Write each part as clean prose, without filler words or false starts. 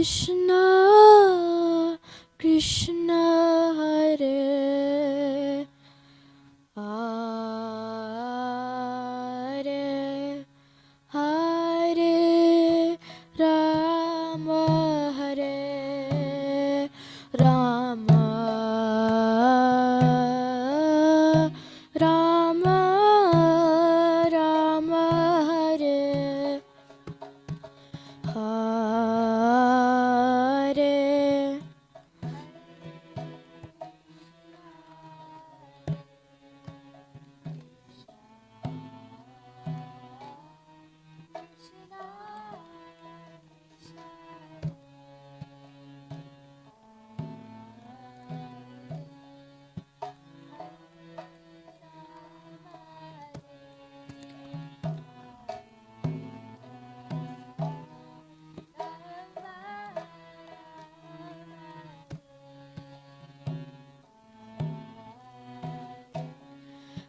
Krishna, Krishna Hare Hare, Hare Rama, Hare Rama, Rama Rama, Hare Hare.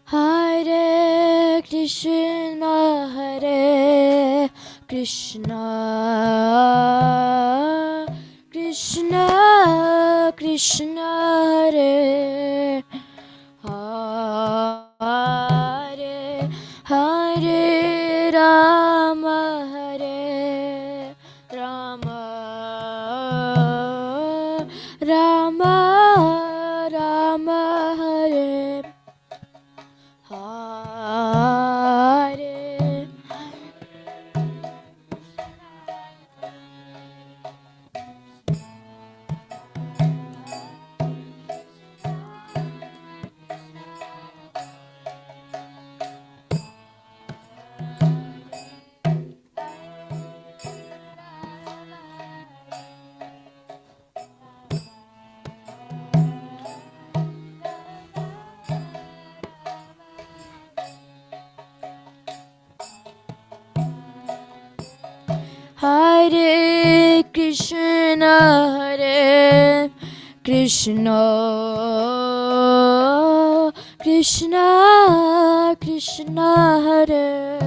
Hare Krishna, Hare Krishna, Krishna Krishna, Hare Hare, Hare Rama, Hare Rama, Rama Rama, Hare Hare. Hare Krishna, Hare Krishna, Krishna Krishna, Hare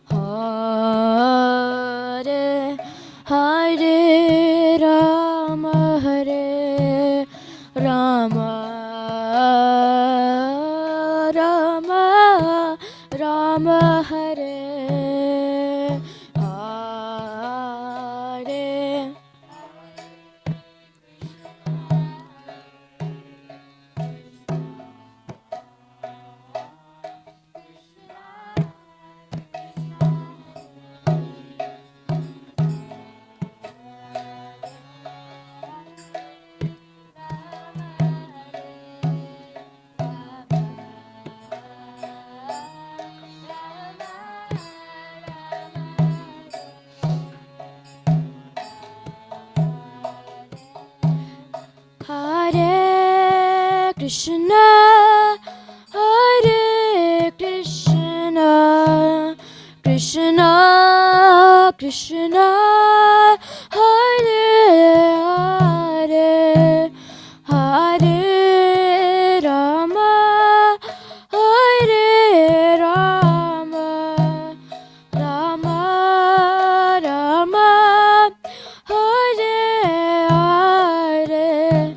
Hare, Hare Rama, Hare Rama, Rama Rama, Hare Hare. Hare Krishna, Hare Krishna, Krishna Krishna, Hare Hare, Hare Rama, Hare Rama, Rama Rama, Hare Hare.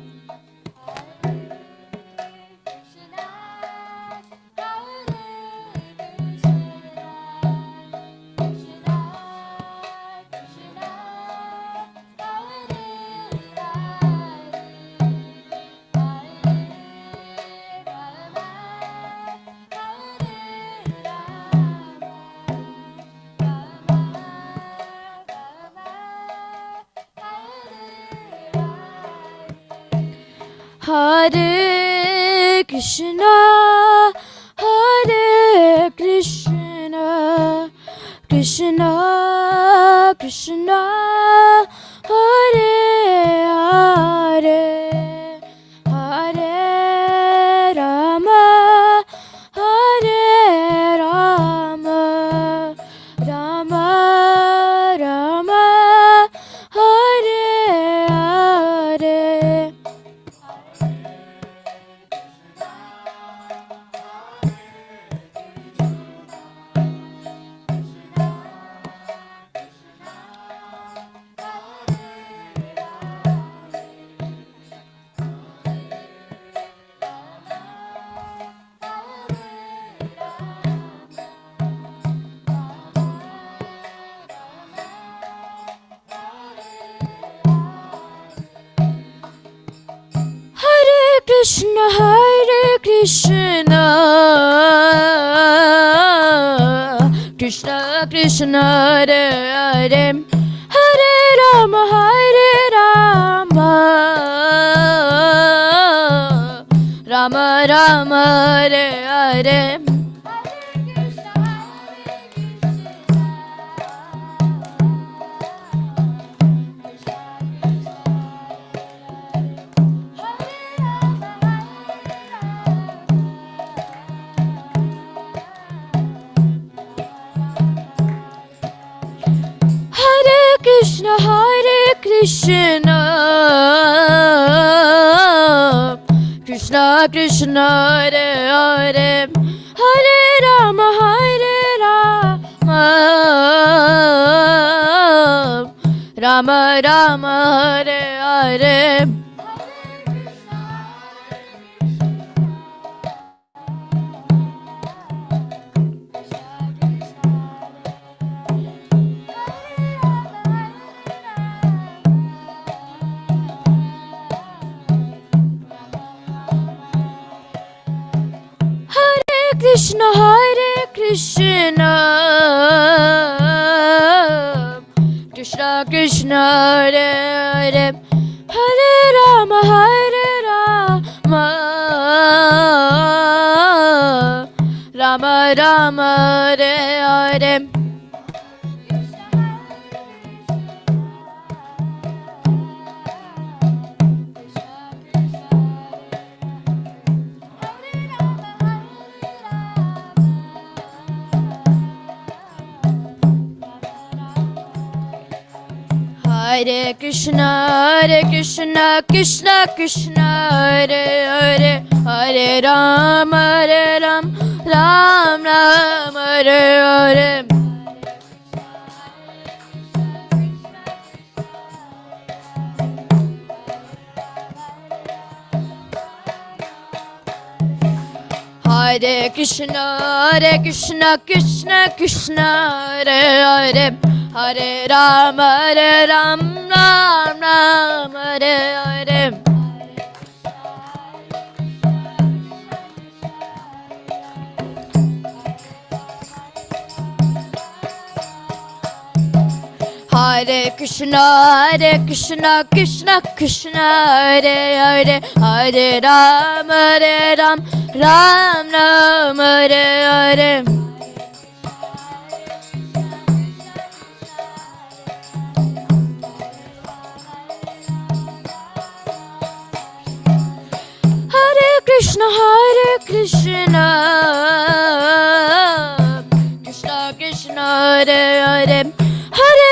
Hare Krishna, Hare Krishna, Krishna Krishna, Hare Hare, Hare Rama, Hare Rama, Rama Rama, Hare Hare. Hare Krishna, Hare Krishna, Krishna Krishna, Hare Hare, Hare Rama, Hare Rama, Rama Rama, Hare Hare. Krishna, Hare Krishna, Krishna Krishna, Hare Hare, Hare Rama, Hare Rama, Rama Rama, Hare Hare. Krishna, Hare Krishna, Krishna Krishna, Hare Hare, Hare Rama, Hare Rama, Rama Rama, Hare Hare. Hare Krishna, Krishna Krishna, Hare Hare, Hare Rama, Ram Ram, Hare Hare. Hare Krishna, Krishna Krishna, Hare Hare, Hare Rama, Ram Ram, Hare Hare. Hare Krishna, Krishna Krishna, Hare Hare, Hare Rama, Ram Ram, Hare Hare. Krishna, Krishna Krishna, Hare Hare, Hare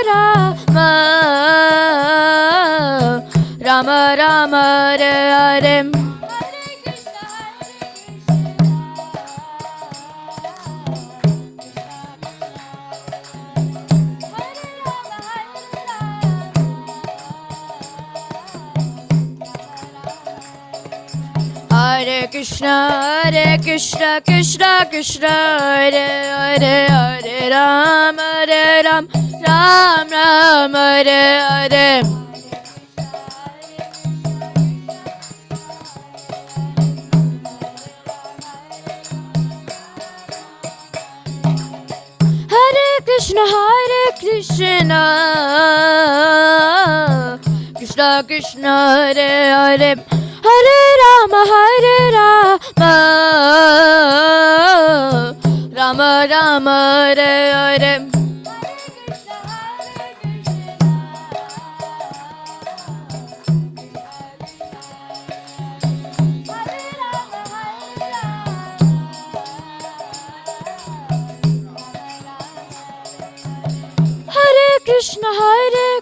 Rama, Rama Rama, Hare Hare. Hare Krishna, Krishna Krishna, Hare Hare, Hare Rama, Ram Ram, Hare Hare. Hare Krishna, Krishna Krishna, Hare Hare, Hare Rama, Rama Rama, Hare Hare.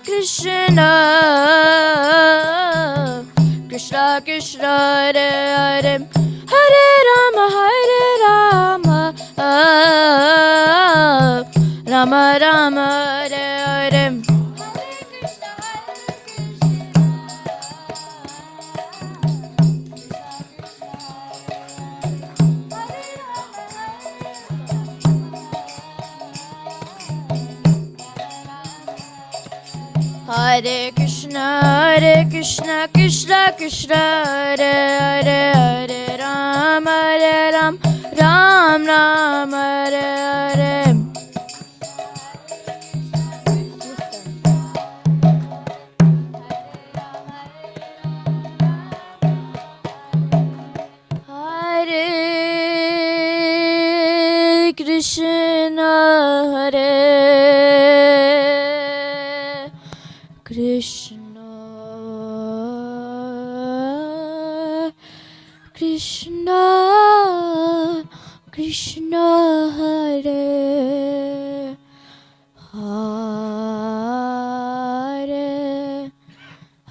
Krishna, Krishna Krishna, Hare Hare, Hare Rama, Rama Rama, Hare Hare. Hare Krishna, Hare Krishna, Krishna Krishna, Hare Hare, Hare Ram, Ram Ram, Hare Hare. Hare Krishna, Hare Krishna, Krishna Krishna, Hare Hare,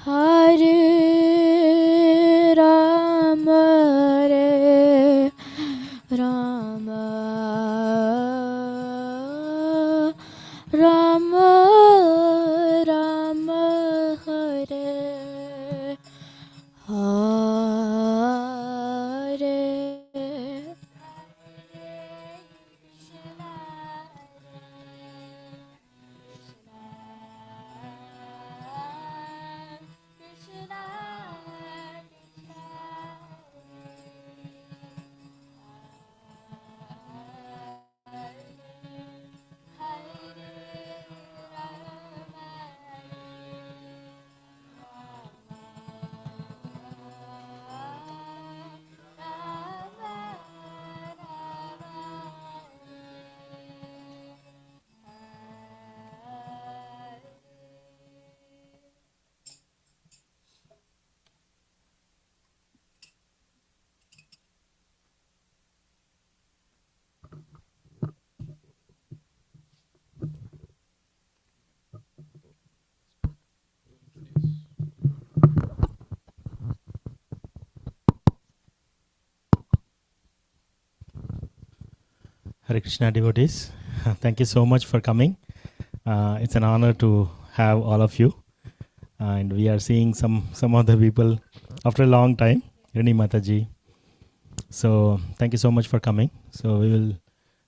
Hare Rama, Rama Rama, Rama, Hare Hare. Hare Krishna devotees, thank you so much for coming. It's an honor to have all of you, and we are seeing some of the people after a long time. Rini Mataji. So thank you so much for coming. So we will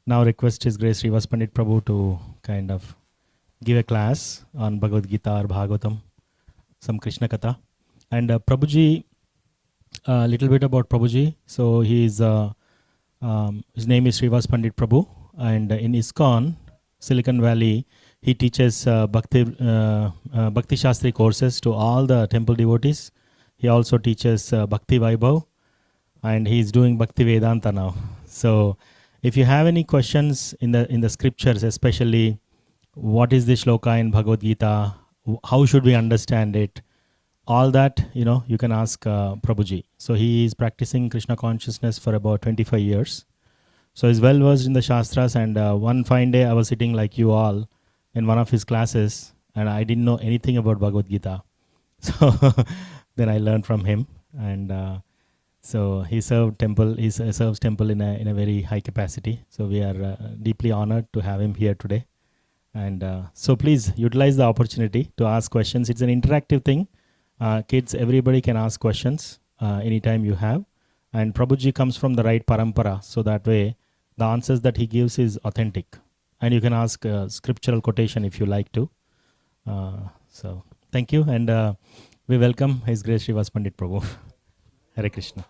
now request His Grace Srivas Pandit Prabhu to kind of give a class on Bhagavad Gita or Bhagavatam, some Krishna Katha. And Prabhuji, a little bit about Prabhuji. So he is his name is Srivas Pandit Prabhu, and in ISKCON, Silicon Valley, he teaches Bhakti Shastri courses to all the temple devotees. He also teaches Bhakti Vaibhav, and he is doing Bhakti Vedanta now. So, if you have any questions in the scriptures, especially what is the shloka in Bhagavad Gita, how should we understand it, all that, you can ask Prabhuji. So he is practicing Krishna consciousness for about 25 years. So he's well versed in the Shastras, and one fine day I was sitting like you all in one of his classes, and I didn't know anything about Bhagavad Gita. So then I learned from him, and so he serves temple in a very high capacity. So we are deeply honored to have him here today. And so please utilize the opportunity to ask questions. It's an interactive thing. Kids, everybody can ask questions anytime you have. And Prabhuji comes from the right parampara, so that way the answers that he gives is authentic. And you can ask scriptural quotation if you like to. So thank you, and we welcome His Grace Srivas Pandit Prabhu. Hare Krishna.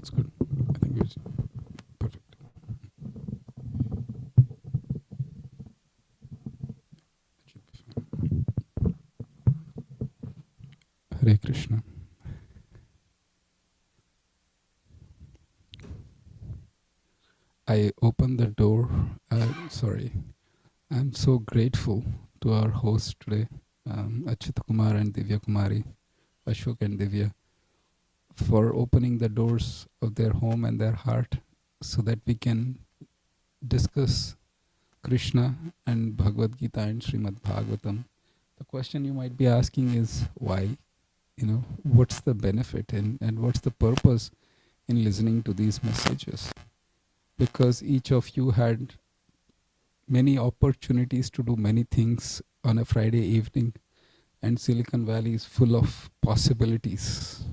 It's good. I think it's perfect. It should be fine. Hare Krishna. I opened the door. Sorry. I'm so grateful to our host today, Achyuta Kumar and Divya Kumari, Ashok and Divya, for opening the doors of their home and their heart so that we can discuss Krishna and Bhagavad Gita and Srimad Bhagavatam. The question you might be asking is why? What's the benefit and what's the purpose in listening to these messages? because each of you had many opportunities to do many things on a Friday evening, and Silicon Valley is full of possibilities.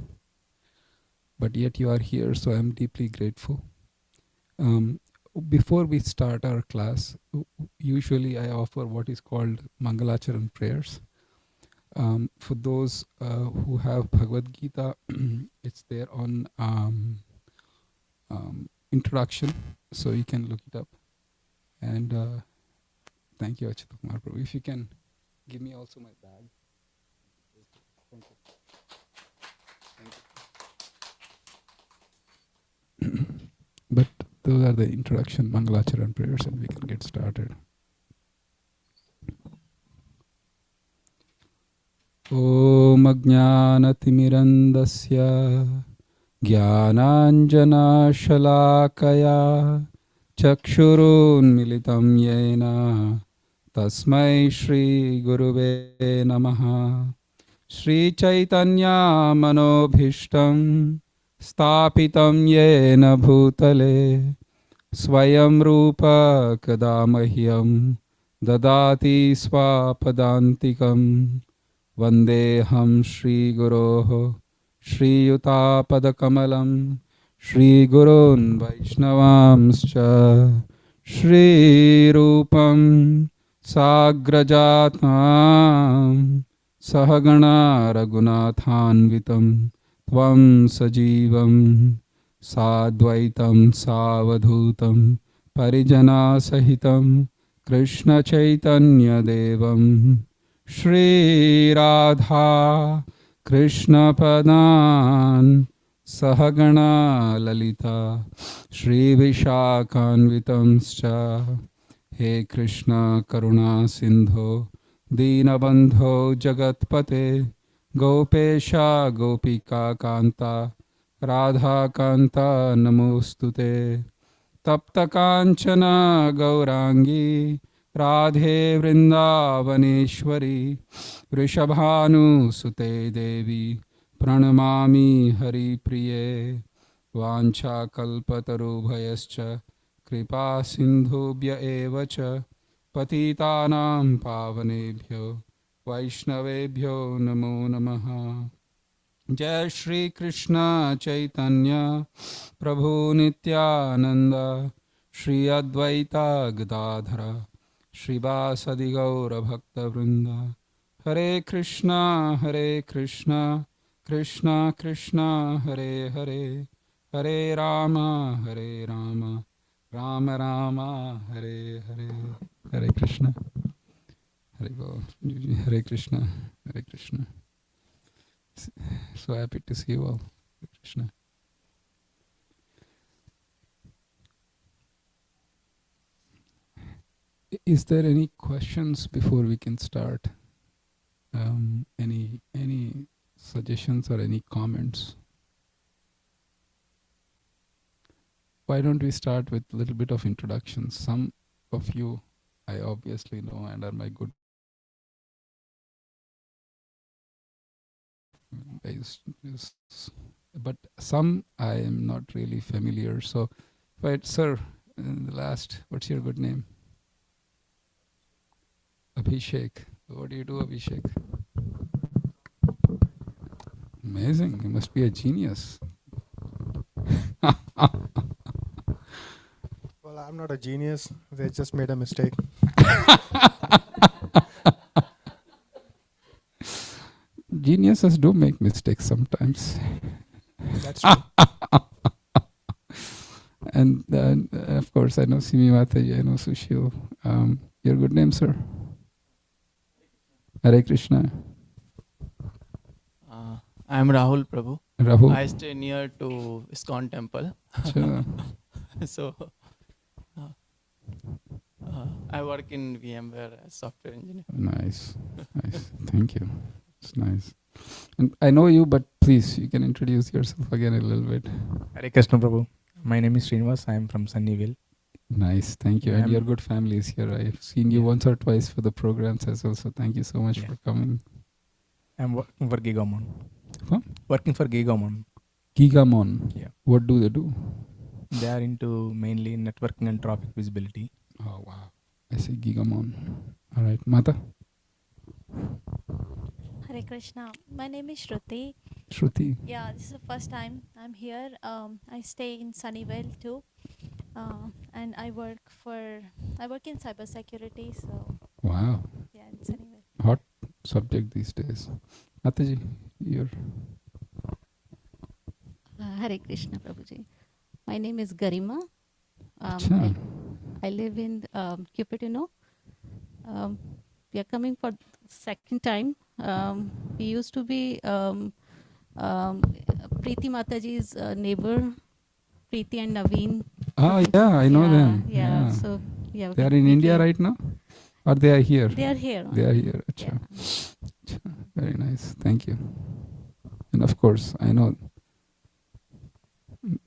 But yet you are here, so I'm deeply grateful. Before we start our class, usually I offer what is called Mangalacharan prayers. For those who have Bhagavad Gita, it's there on introduction, so you can look it up. And thank you, Achyuta Kumar Prabhu. If you can give me also my bag. Thank you. Thank you. But those are the introduction Mangalacharan prayers, and we can get started. Om Ajnanatimirandasya Jnananjana Shalakaya Chakshurun Militam Yena Tasmai Shri Guruve Namaha. Shri Chaitanya Manobhishtam Stapitam Yena Bhutale Swayam Rupa Kadamahyam Dadati Swapadantikam Vandeham Shri Guroho Shri Yutapadakamalam Shri Gurun Vaishnavamscha Shri Rupam Sagrajatam Sahagana Raghunathanvitam Tvam Sajivam Sadvaitam Savadhutam Parijana Sahitam Krishna Chaitanya Devam Shri Radha Krishna Padan Sahagana Lalita Shri Vishakhanvitamscha. He Krishna Karuna Sindho Deenabandho Jagatpate Gopesha Gopika Kanta Radha Kanta Namostute Tapta Kanchana Gaurangi Radhe Vrindavaneshwari Vrishabhanu Sute Devi Pranamami Hari Priye Vancha Kalpatarubhayascha Kripa Sindhubhya Evacha Patitanam Pavanebhyo Vaishnavebhyo Namo Namaha. Jai Shri Krishna Chaitanya Prabhu Nityananda Shri Advaita Gadadhara Srivas Gaura Bhakta Vrinda. Hare Krishna Krishna Krishna Hare Hare Hare Rama Rama Rama Hare Hare. Hare Krishna. Hare Go. Hare Krishna. Hare Krishna. So happy to see you all. Hare Krishna. Is there any questions before we can start? Any suggestions or any comments? Why don't we start with a little bit of introduction? Some of you I obviously know and are my good guys, but some I am not really familiar. So, but sir, the last, what's your good name? Abhishek. What do you do, Abhishek? Amazing. You must be a genius. Well, I'm not a genius. They just made a mistake. Geniuses do make mistakes sometimes. That's true. And of course, I know Simi Mataji, I know Sushil. Your good name, sir? Hare Krishna. I am Rahul Prabhu. Rahul. I stay near to ISKCON temple. So I work in VMware as software engineer. Nice. Thank you. It's nice. And I know you, but please, you can introduce yourself again a little bit. Hare Krishna Prabhu. My name is Srivas. I am from Sunnyvale. Nice. Thank you. Yeah, and your good family is here. I've seen you once or twice for the programs as well. So thank you so much for coming. I'm working for Gigamon. Huh? Working for Gigamon. Gigamon. Yeah. What do they do? They are into mainly networking and traffic visibility. Oh, wow. I see Gigamon. All right. Mata? Hare Krishna. My name is Shruti. Shruti? Yeah, this is the first time I'm here. I stay in Sunnyvale too, and I work in cybersecurity. So Wow. yeah, in Sunnyvale. Hot subject these days. Mataji, you're... Hare Krishna, Prabhuji. My name is Garima. Acha. I live in Cupertino. We are coming for second time. We used to be Preeti Mataji's neighbor, Preeti and Naveen. Oh, yeah, I know them. Yeah. So yeah, They are in India came. right now? Or they are here? They are here. They are here. Acha. Yeah. Very nice. Thank you. And of course, I know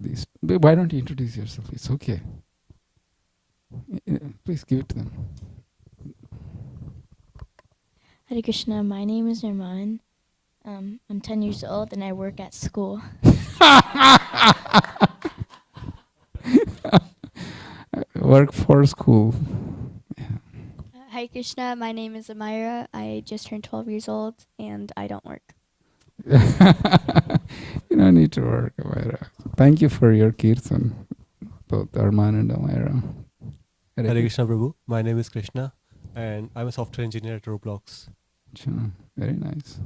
these. Why don't you introduce yourself? It's okay. Please give it to them. Hare Krishna, my name is Nirman. I'm 10 years old and I work at school. Work for school. Hare Krishna, my name is Amira. I just turned 12 years old and I don't work. You don't need to work, Amira. Thank you for your kirtan, both Arman and Amira. Hare Krishna Prabhu. My name is Krishna and I'm a software engineer at Roblox. Achha, very nice.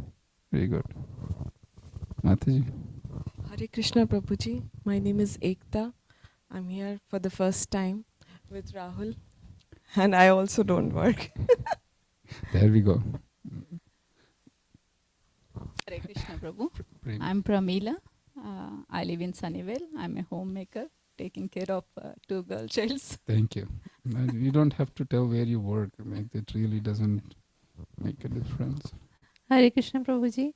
Very good. Mataji. Hare Krishna Prabhuji. My name is Ekta. I'm here for the first time with Rahul. And I also don't work. There we go. Hare Krishna, Prabhu. Prem. I'm Pramila. I live in Sunnyvale. I'm a homemaker, taking care of 2 girl childs. Thank you. You don't have to tell where you work. Like, it really doesn't make a difference. Hare Krishna Prabhuji.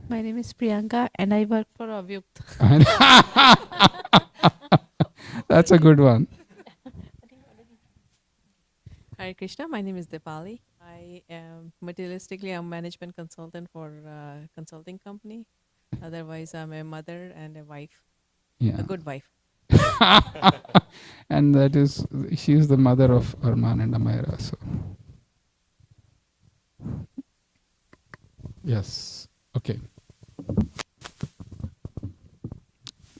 My name is Priyanka and I work for Avyukt. That's a good one. Hare Krishna. My name is Dipali. I am materialistically a management consultant for a consulting company. Otherwise, I'm a mother and a wife. Yeah. A good wife. And that is, she is the mother of Arman and Amira. So, yes. Okay.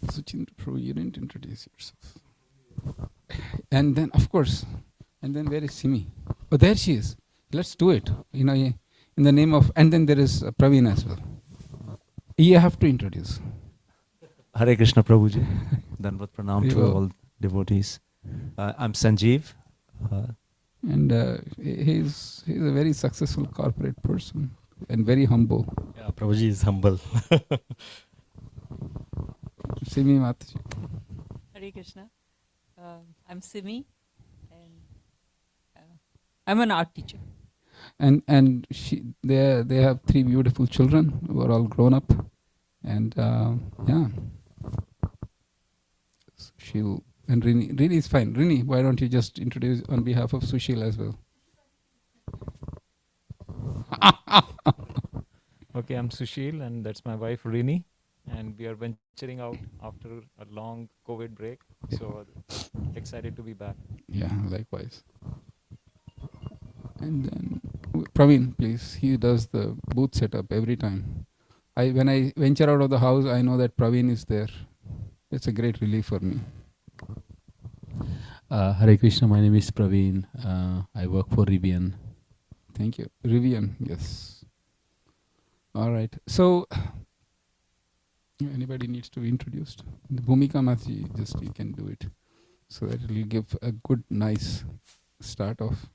Suchindra Prabhu, you didn't introduce yourself. And then, of course, and then where is Simi? Oh, there she is. Let's do it. You know, in the name of, and then there is Praveen as well. You have to introduce. Hare Krishna Prabhuji. Danvat Pranam to all devotees. I'm Sanjeev. And he's a very successful corporate person and very humble. Yeah, Prabhuji is humble. Simi Mataji. Hare Krishna. I'm Simi and I'm an art teacher. And they have 3 beautiful children who are all grown up. And yeah. So and Rini is fine. Rini, why don't you just introduce on behalf of Sushil as well? Okay, I'm Sushil and that's my wife Rini. And we are venturing out after a long COVID break. So excited to be back. Yeah, likewise. And then Praveen, please. He does the booth setup every time. When I venture out of the house, I know that Praveen is there. It's a great relief for me. Hare Krishna, my name is Praveen. I work for Rivian. Thank you. Rivian, yes. All right. So, anybody needs to be introduced? The Bhumika Mataji, just you can do it. So that it will give a good, nice start off.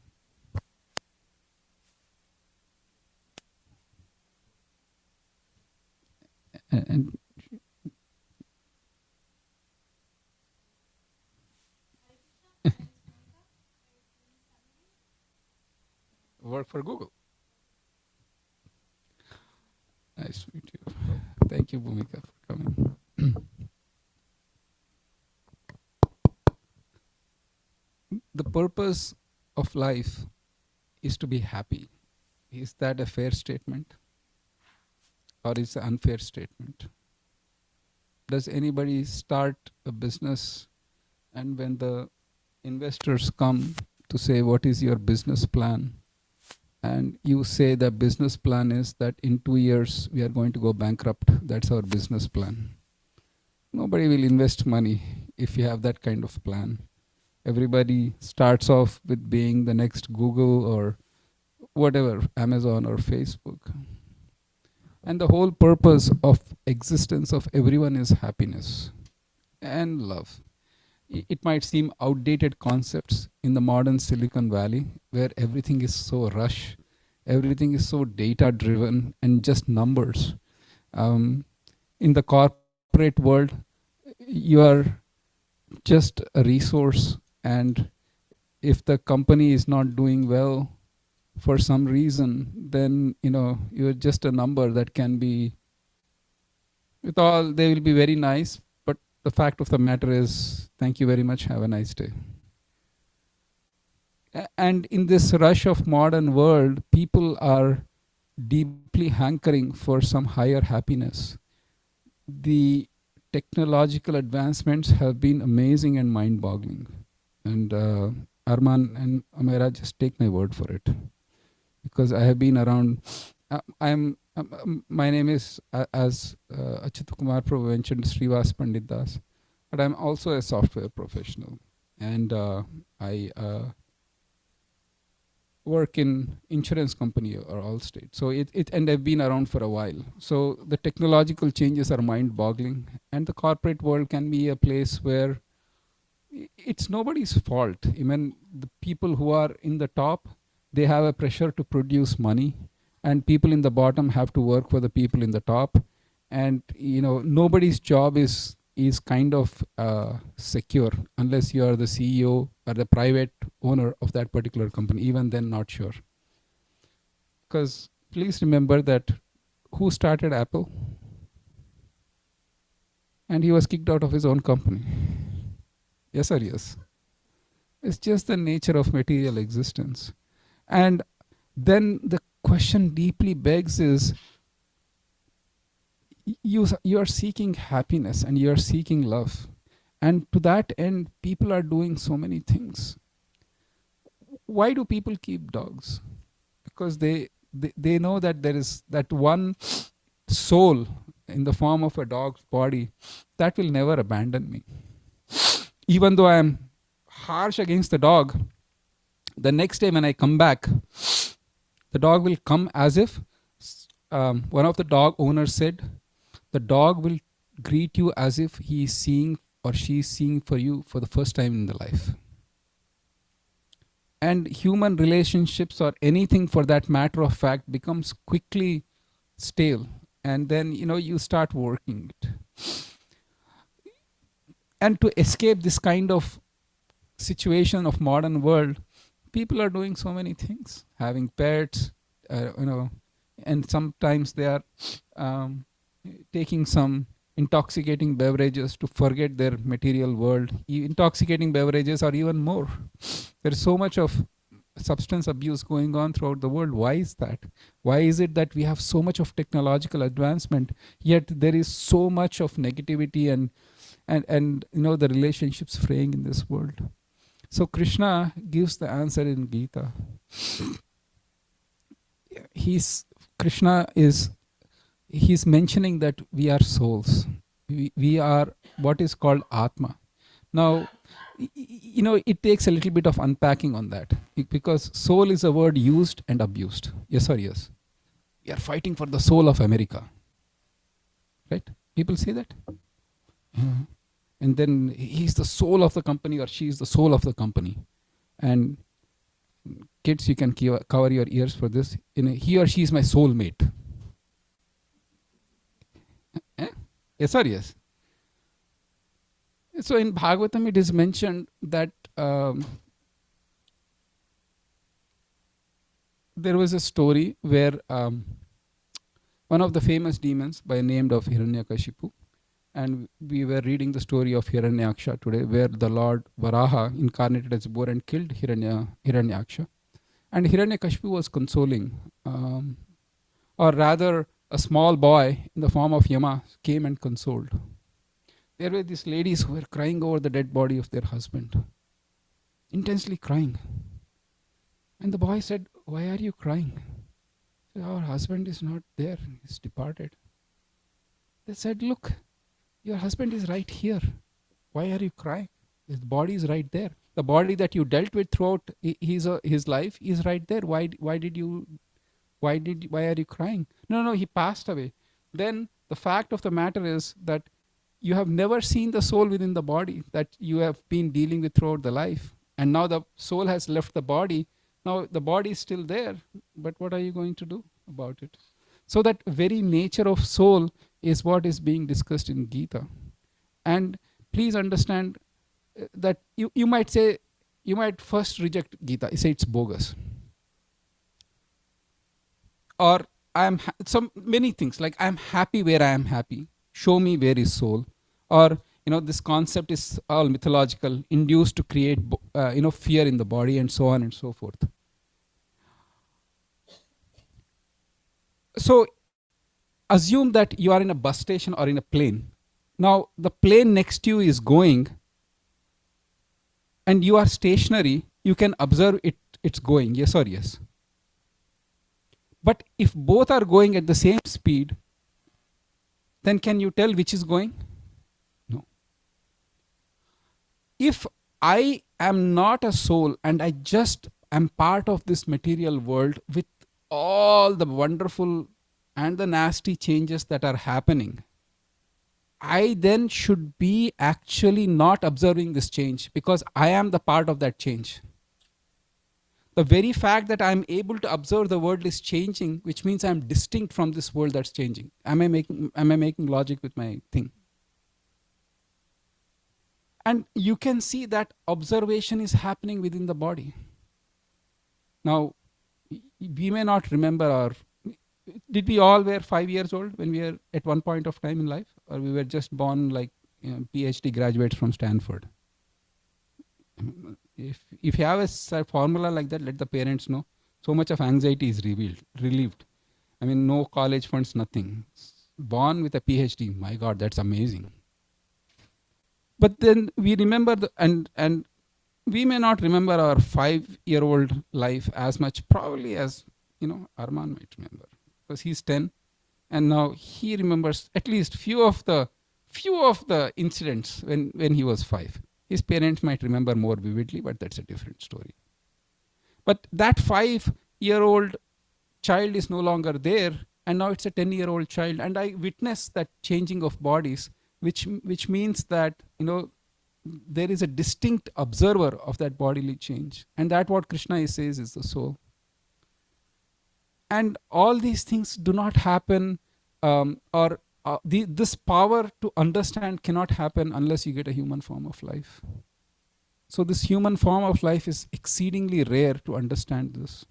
And work for Google. Nice to meet you. Thank you, Bhumika, for coming. The purpose of life is to be happy. Is that a fair statement? Or is it an unfair statement? Does anybody start a business And when the investors come to say, what is your business plan? And you say the business plan is that in 2 years we are going to go bankrupt. That's our business plan. Nobody will invest money if you have that kind of plan. Everybody starts off with being the next Google or whatever, Amazon or Facebook. And the whole purpose of existence of everyone is happiness and love. It might seem outdated concepts in the modern Silicon Valley, where everything is so rush, everything is so data driven and just numbers. In the corporate world, you are just a resource, and if the company is not doing well for some reason, then you're just a number that can be, with all, they will be very nice, but the fact of the matter is, thank you very much, have a nice day. And in this rush of modern world, people are deeply hankering for some higher happiness. The technological advancements have been amazing and mind-boggling. And Arman and Amira, just take my word for it. Because I have been around, my name is, as Achyut Kumar Prabhu mentioned, Srivas Pandit Das, but I'm also a software professional. And I work in insurance company or Allstate. So and I've been around for a while. So the technological changes are mind-boggling, and the corporate world can be a place where it's nobody's fault. Even the people who are in the top, they have a pressure to produce money, and people in the bottom have to work for the people in the top. And nobody's job is kind of secure unless you are the CEO or the private owner of that particular company. Even then, not sure. Because please remember that who started Apple? And he was kicked out of his own company. Yes or yes? It's just the nature of material existence. And then the question deeply begs is, you are seeking happiness and you are seeking love. And to that end, people are doing so many things. Why do people keep dogs? Because they know that there is that one soul in the form of a dog's body that will never abandon me. Even though I am harsh against the dog, the next day when I come back, the dog will come as if one of the dog owners said, the dog will greet you as if he is seeing or she is seeing for you for the first time in the life. And human relationships or anything for that matter of fact becomes quickly stale. And then, you start working it. And to escape this kind of situation of modern world, people are doing so many things, having pets, and sometimes they are taking some intoxicating beverages to forget their material world. Intoxicating beverages are even more. There is so much of substance abuse going on throughout the world. Why is that? Why is it that we have so much of technological advancement, yet there is so much of negativity and the relationships fraying in this world? So Krishna gives the answer in Gita. Krishna is mentioning that we are souls. We are what is called Atma. Now, it takes a little bit of unpacking on that, because soul is a word used and abused. Yes or yes? We are fighting for the soul of America. Right? People say that. And then he's the soul of the company or she is the soul of the company. And kids, you can cover your ears for this. He or she is my soulmate. Yes or yes? So in Bhagavatam it is mentioned that there was a story where one of the famous demons by the name of Hiranyakashipu, and we were reading the story of Hiranyaksha today, where the Lord Varaha incarnated as a boar and killed Hiranyaksha. And Hiranyakashipu was consoling, or rather a small boy in the form of Yama came and consoled. There were these ladies who were crying over the dead body of their husband, intensely crying. And the boy said, "Why are you crying?" Said, "Our husband is not there, he's departed." They said, "Look, your husband is right here. Why are you crying? His body is right there. The body that you dealt with throughout his life is right there. Why are you crying?" No, he passed away. Then the fact of the matter is that you have never seen the soul within the body that you have been dealing with throughout the life. And now the soul has left the body. Now the body is still there, but what are you going to do about it? So that very nature of soul is what is being discussed in Gita. And please understand that you might say, you might first reject Gita. You say it's bogus. Or many things like I'm happy where I am happy. Show me where is soul. Or this concept is all mythological, induced to create fear in the body and so on and so forth. So assume that you are in a bus station or in a plane. Now the plane next to you is going and you are stationary. You can observe it's going, yes or yes. But if both are going at the same speed, then can you tell which is going? No. If I am not a soul and I just am part of this material world with all the wonderful and the nasty changes that are happening, I then should be actually not observing this change because I am the part of that change. The very fact that I am able to observe the world is changing, which means I am distinct from this world that's changing. Am I making logic with my thing? And you can see that observation is happening within the body. Now, we may not remember did we all were 5 years old when we were at one point of time in life? Or we were just born like PhD graduates from Stanford? If you have a formula like that, let the parents know. So much of anxiety is relieved. I mean, no college funds, nothing. Born with a PhD, my God, that's amazing. But then we remember, and we may not remember our 5-year-old life as much probably as, Arman might remember. Because he's 10, and now he remembers at least few of the incidents when he was 5. His parents might remember more vividly, but that's a different story. But that 5-year-old child is no longer there, and now it's a 10-year-old child, and I witness that changing of bodies, which means that there is a distinct observer of that bodily change, and that what Krishna says is the soul. And all these things do not happen, this power to understand cannot happen unless you get a human form of life. So this human form of life is exceedingly rare to understand this.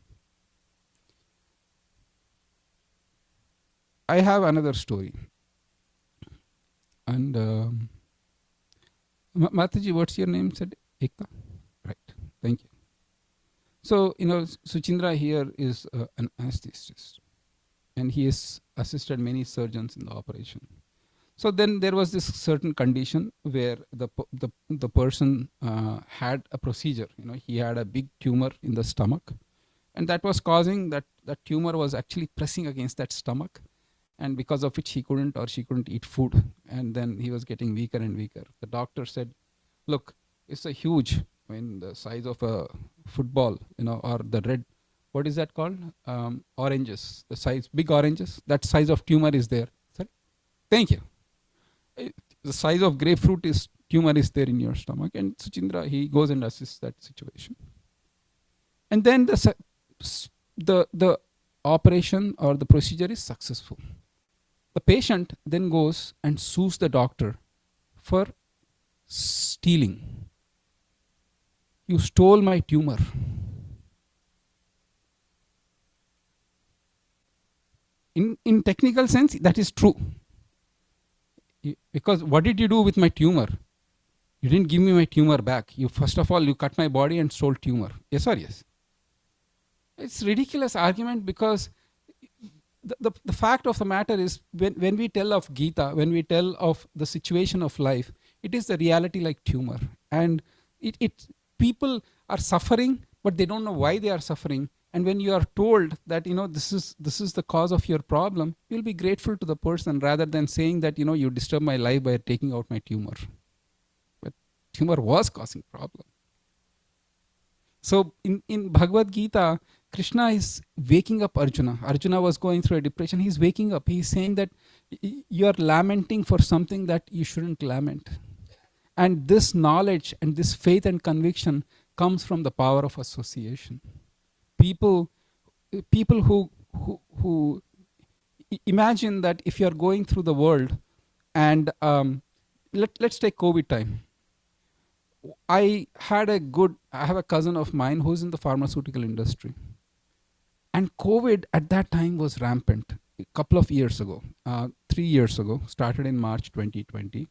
I have another story. And Mataji, what's your name? Said Ekta? Right. Thank you. So, Suchindra here is an anesthetist, and he has assisted many surgeons in the operation. So then there was this certain condition where the person had a procedure. He had a big tumor in the stomach, and that was causing that tumor was actually pressing against that stomach, and because of which he couldn't or she couldn't eat food, and then he was getting weaker and weaker. The doctor said, "Look, it's a huge, the size of a football, or the red, what is that called? Oranges, the size, big oranges, that size of tumor is there." Sorry? Thank you. The size of grapefruit tumor is there in your stomach, and Suchindra, he goes and assists that situation. And then the operation or the procedure is successful. The patient then goes and sues the doctor for stealing. "You stole my tumor." In technical sense, that is true. Because what did you do with my tumor? You didn't give me my tumor back. First of all, you cut my body and stole tumor. Yes or yes? It's ridiculous argument, because the fact of the matter is, when we tell of Gita, when we tell of the situation of life, it is a reality like tumor. And people are suffering, but they don't know why they are suffering. And when you are told that, this is the cause of your problem, you'll be grateful to the person rather than saying that, you disturbed my life by taking out my tumor. But tumor was causing problem. So in Bhagavad Gita, Krishna is waking up Arjuna. Arjuna was going through a depression. He's waking up. He's saying that you are lamenting for something that you shouldn't lament. And this knowledge and this faith and conviction comes from the power of association. People who imagine that if you are going through the world, and let's take COVID time. I have a cousin of mine who's in the pharmaceutical industry. And COVID at that time was rampant. A couple of years ago, 3 years ago, started in March 2020.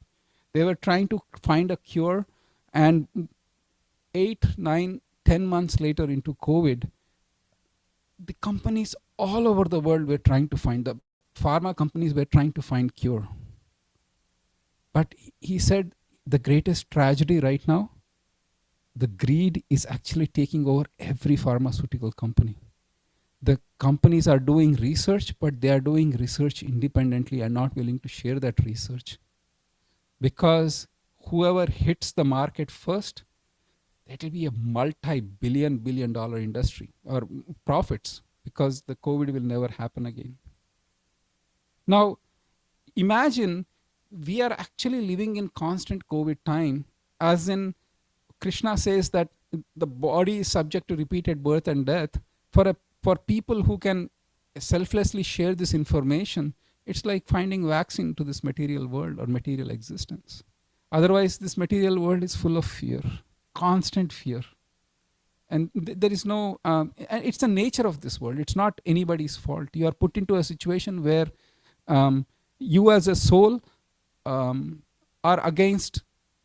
They were trying to find a cure, and 8, 9, 10 months later into COVID, the companies all over the world were trying to find, the pharma companies were trying to find cure. But he said the greatest tragedy right now, the greed is actually taking over every pharmaceutical company. The companies are doing research, but they are doing research independently and not willing to share that research. Because whoever hits the market first, that will be a multi-billion dollar industry or profits, because the COVID will never happen again. Now, imagine we are actually living in constant COVID time, as in Krishna says that the body is subject to repeated birth and death. For people who can selflessly share this information, it's like finding vaccine to this material world or material existence. Otherwise, this material world is full of fear, constant fear. And there is no, it's the nature of this world. It's not anybody's fault. You are put into a situation where you as a soul are against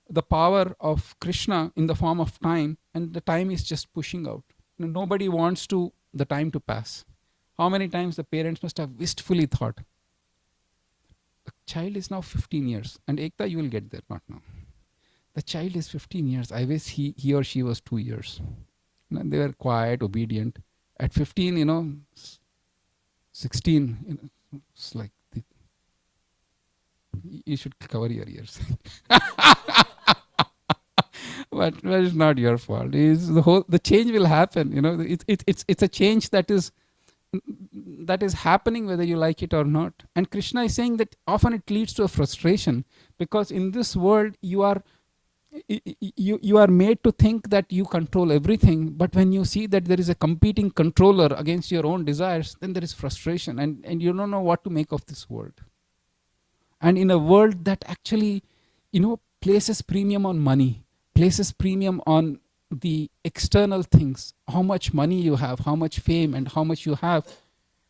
the power of Krishna in the form of time, and the time is just pushing out. Nobody wants the time to pass. How many times the parents must have wistfully thought, the child is now 15 years, and Ekta, you will get there, not now. The child is 15 years. I wish he or she was 2 years. They were quiet, obedient. At 15, 16, it's like, you should cover your ears. But it's not your fault. It's the change will happen. It's a change that is happening whether you like it or not. And Krishna is saying that often it leads to a frustration, because in this world you are made to think that you control everything, but when you see that there is a competing controller against your own desires, then there is frustration, and you don't know what to make of this world. And in a world that actually, places premium on money, places premium on the external things, how much money you have, how much fame and how much you have,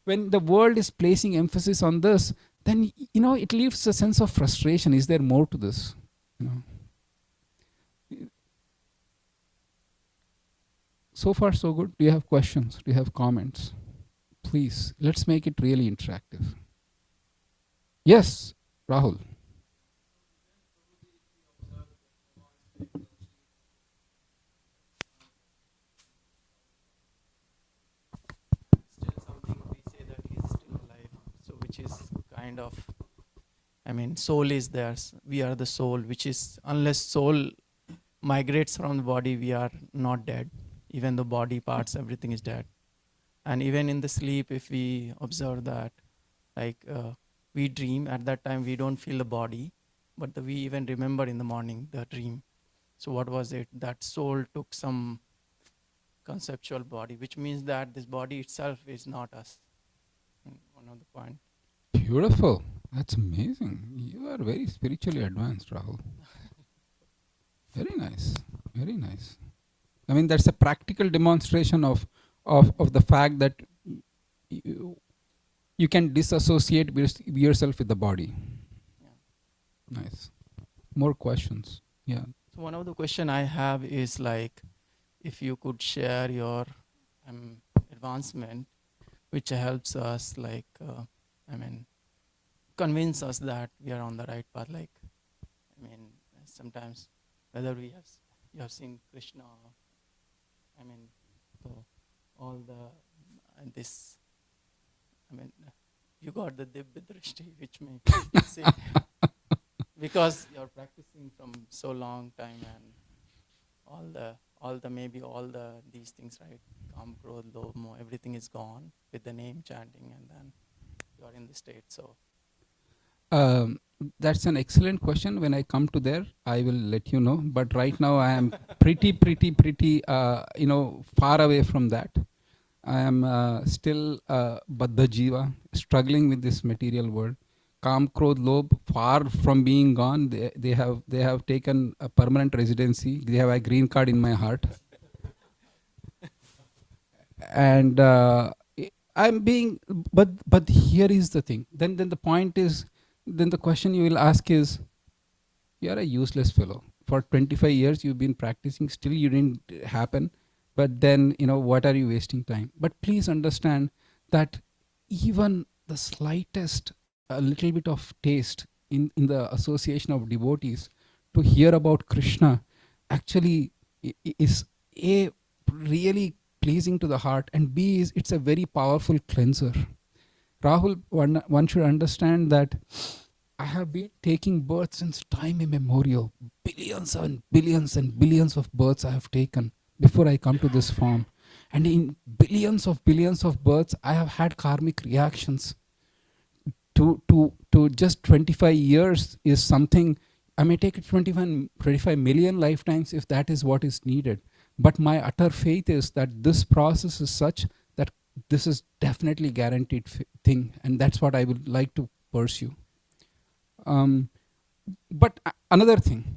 when the world is placing emphasis on this, then, it leaves a sense of frustration. Is there more to this? So far, so good. Do you have questions? Do you have comments? Please, let's make it really interactive. Yes, Rahul. Still something we say that he's still alive. So which is kind of, soul is theirs. We are the soul, which is, unless soul migrates from the body, we are not dead. Even the body parts, everything is dead. And even in the sleep, if we observe that, we dream, at that time we don't feel the body, but we even remember in the morning the dream. So what was it? That soul took some conceptual body, which means that this body itself is not us. One of the point. Beautiful. That's amazing. You are very spiritually advanced, Rahul. Very nice. Very nice. That's a practical demonstration of the fact that you can disassociate yourself with the body. Yeah. Nice. More questions. Yeah. So one of the question I have is if you could share your advancement, which helps us convince us that we are on the right path. sometimes whether you have seen Krishna, I mean, so all the this, I mean, you got the Dibya Drishti, which makes you see, because you're practicing from so long time, and all the maybe all the these things, right? Kam, Krodh, Lobh, Moh, everything is gone with the name chanting, and then you are in the state. So that's an excellent question. When I come to there, I will let you know. But right now, I am pretty, far away from that. I am still Baddha Jiva, struggling with this material world. Kam, Krodh, Lobh, far from being gone. They have taken a permanent residency. They have a green card in my heart. And I'm being, but here is the thing. Then the point is, then the question you will ask is, you are a useless fellow. For 25 years you've been practicing, still you didn't happen. But then, what are you wasting time? But please understand that even the slightest, a little bit of taste in the association of devotees to hear about Krishna actually is A, really pleasing to the heart, and B, it's a very powerful cleanser. Rahul, one should understand that I have been taking births since time immemorial. Billions and billions and billions of births I have taken before I come to this form. And in billions of births, I have had karmic reactions. To just 25 years is something, I may take it 25 million lifetimes if that is what is needed. But my utter faith is that this process is such that this is definitely guaranteed thing, and that's what I would like to pursue. But another thing,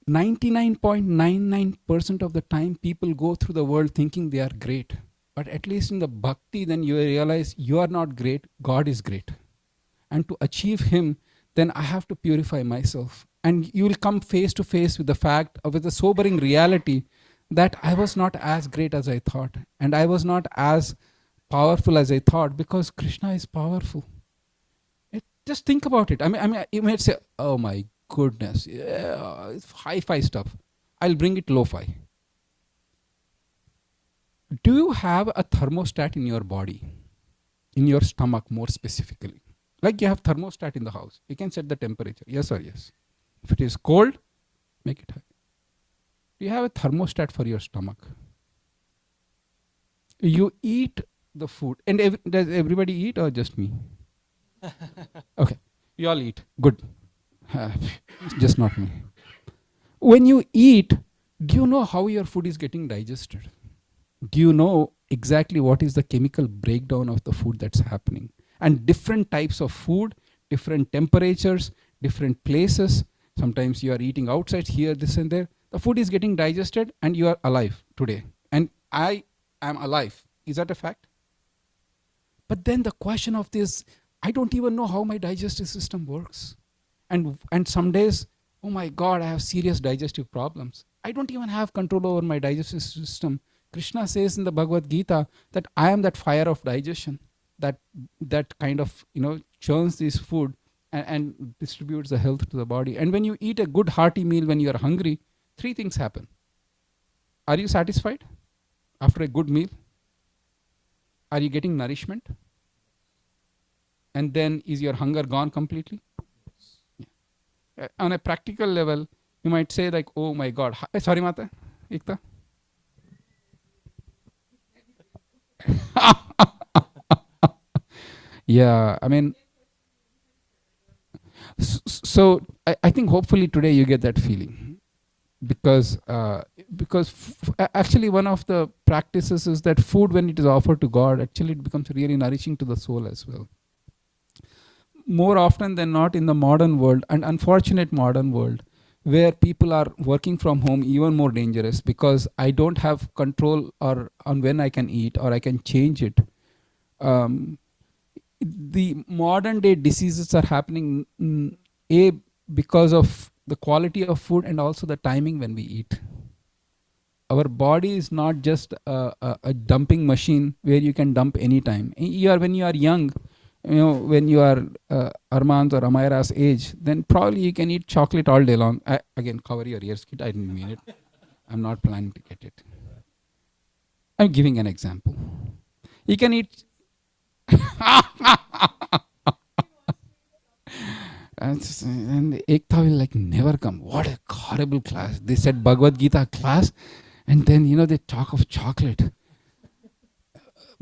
99.99% of the time people go through the world thinking they are great. But at least in the bhakti, then you realize you are not great, God is great. And to achieve Him, then I have to purify myself. And you will come face to face with the fact, with the sobering reality that I was not as great as I thought. And I was not as powerful as I thought, because Krishna is powerful. Just think about it. I mean, you might say, oh my goodness, yeah, it's hi-fi stuff. I'll bring it lo-fi. Do you have a thermostat in your body? In your stomach more specifically? Like you have thermostat in the house. You can set the temperature, yes or yes. If it is cold, make it high. Do you have a thermostat for your stomach? You eat the food. And does everybody eat or just me? Okay, you all eat. Good. Just not me. When you eat, do you know how your food is getting digested? Do you know exactly what is the chemical breakdown of the food that's happening? And different types of food, different temperatures, different places. Sometimes you are eating outside, here, this and there. The food is getting digested and you are alive today. And I am alive. Is that a fact? But then the question of this, I don't even know how my digestive system works. And some days, oh my God, I have serious digestive problems. I don't even have control over my digestive system. Krishna says in the Bhagavad Gita that I am that fire of digestion, that kind of, churns this food and distributes the health to the body. And when you eat a good hearty meal when you are hungry, 3 things happen. Are you satisfied after a good meal? Are you getting nourishment? And then is your hunger gone completely? Yeah. On a practical level, you might say like, oh my God, sorry Mata, Ekta. Yeah, I mean, so I think hopefully today you get that feeling, because actually one of the practices is that food, when it is offered to God, actually it becomes really nourishing to the soul as well. More often than not in the modern world, and unfortunate modern world, where people are working from home, even more dangerous, because I don't have control on when I can eat or I can change it. The modern day diseases are happening because of the quality of food and also the timing when we eat. Our body is not just a dumping machine where you can dump anytime. When you are young, when you are Armand's or Amira's age, then probably you can eat chocolate all day long. Again, cover your ears, kid. I didn't mean it. I'm not planning to get it. I'm giving an example. You can eat. And Ekta will like never come. What a horrible class. They said Bhagavad Gita class, and then they talk of chocolate.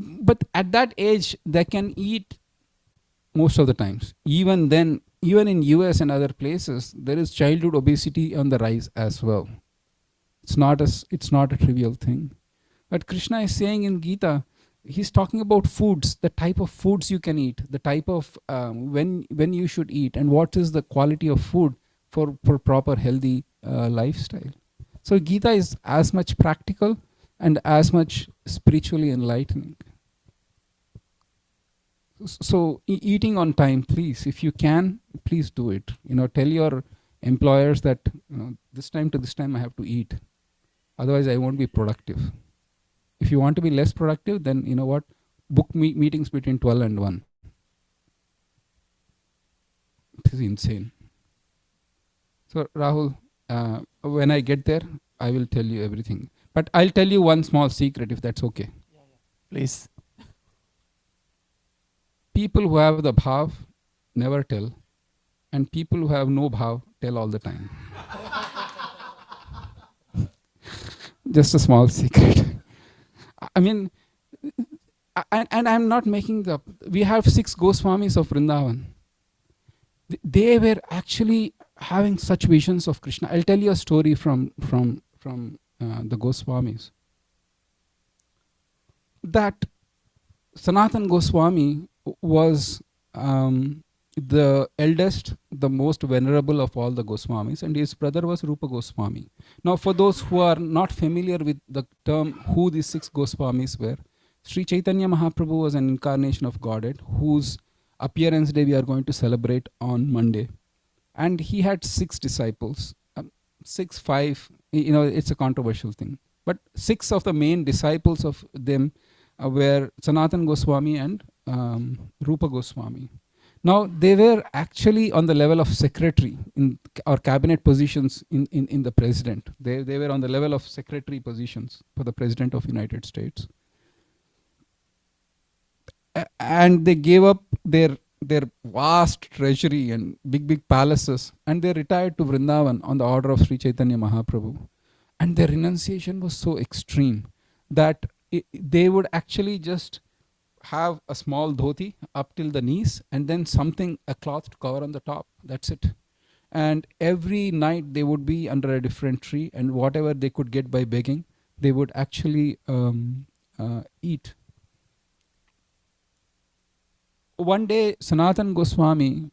But at that age, they can eat most of the times. Even then, even in US and other places, there is childhood obesity on the rise as well. It's not a trivial thing. But Krishna is saying in Gita, he's talking about foods, the type of foods you can eat, the type of when you should eat, and what is the quality of food for proper healthy lifestyle. So Gita is as much practical and as much spiritually enlightening. So eating on time, please, if you can, please do it. Tell your employers that this time to this time I have to eat. Otherwise I won't be productive. If you want to be less productive, then book meetings between 12 and 1. This is insane. So Rahul, when I get there, I will tell you everything. But I'll tell you one small secret if that's okay. Please. People who have the bhav never tell, and people who have no bhav tell all the time. Just a small secret. I mean, and I'm not making the. We have 6 Goswamis of Vrindavan. They were actually having such visions of Krishna. I'll tell you a story from the Goswamis. That Sanatan Goswami was the eldest, the most venerable of all the Goswamis, and his brother was Rupa Goswami. Now, for those who are not familiar with the term who these 6 Goswamis were, Sri Chaitanya Mahaprabhu was an incarnation of Godhead whose appearance day we are going to celebrate on Monday. And he had 6 disciples, 6, 5, it's a controversial thing. But 6 of the main disciples of them were Sanatan Goswami and Rupa Goswami. Now, they were actually on the level of secretary or cabinet positions in the president. They were on the level of secretary positions for the president of United States. And they gave up their vast treasury and big palaces, and they retired to Vrindavan on the order of Sri Chaitanya Mahaprabhu. And their renunciation was so extreme that they would actually just have a small dhoti up till the knees and then a cloth to cover on the top. That's it. And every night they would be under a different tree, and whatever they could get by begging, they would actually eat. One day, Sanatan Goswami,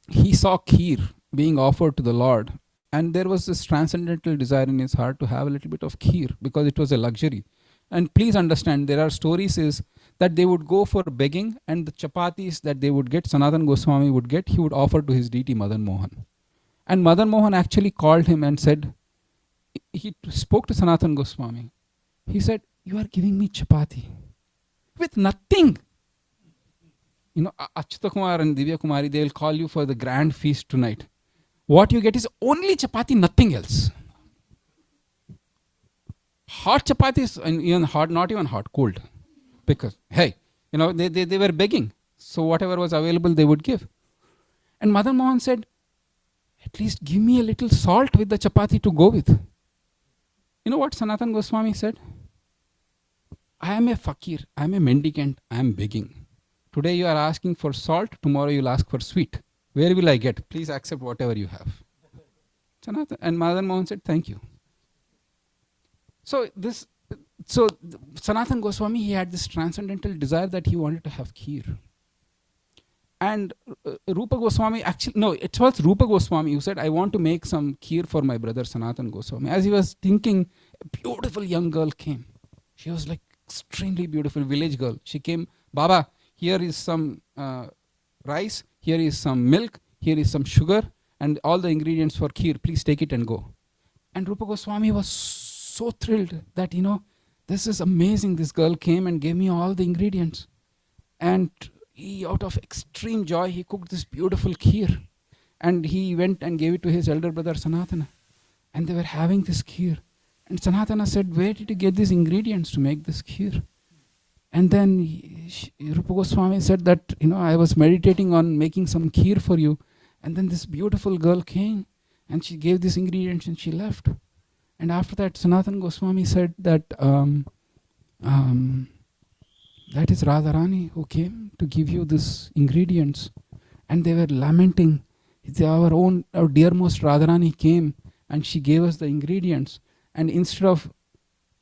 he saw kheer being offered to the Lord, and there was this transcendental desire in his heart to have a little bit of kheer because it was a luxury. And please understand, there are stories is that they would go for begging, and the chapatis that they would get, Sanatan Goswami would get, he would offer to his deity Madan Mohan. And Madan Mohan actually called him and said, he spoke to Sanatan Goswami. He said, "You are giving me chapati with nothing." Achyuta Kumar and Divya Kumari, they will call you for the grand feast tonight. What you get is only chapati, nothing else. Hot chapatis, and even hot, not even hot, cold. Because, hey, they were begging. So whatever was available, they would give. And Madan Mohan said, "At least give me a little salt with the chapati to go with." You know what Sanatan Goswami said? "I am a fakir, I am a mendicant, I am begging. Today you are asking for salt, tomorrow you will ask for sweet. Where will I get? Please accept whatever you have." And Madan Mohan said, "Thank you." So Sanatan Goswami, he had this transcendental desire that he wanted to have kheer. And Rupa Goswami, it was Rupa Goswami who said, "I want to make some kheer for my brother Sanatan Goswami." As he was thinking, a beautiful young girl came. She was like extremely beautiful village girl. She came, "Baba, here is some rice, here is some milk, here is some sugar, and all the ingredients for kheer. Please take it and go." And Rupa Goswami was so thrilled that, this is amazing. This girl came and gave me all the ingredients. And he, out of extreme joy, he cooked this beautiful kheer. And he went and gave it to his elder brother Sanatana. And they were having this kheer. And Sanatana said, where did you get these ingredients to make this kheer? And then Rupa Goswami said that, I was meditating on making some kheer for you. And then this beautiful girl came and she gave these ingredients and she left. And after that, Sanatana Goswami said that that is Radharani who came to give you these ingredients. And they were lamenting. Our dearmost Radharani came and she gave us the ingredients. And instead of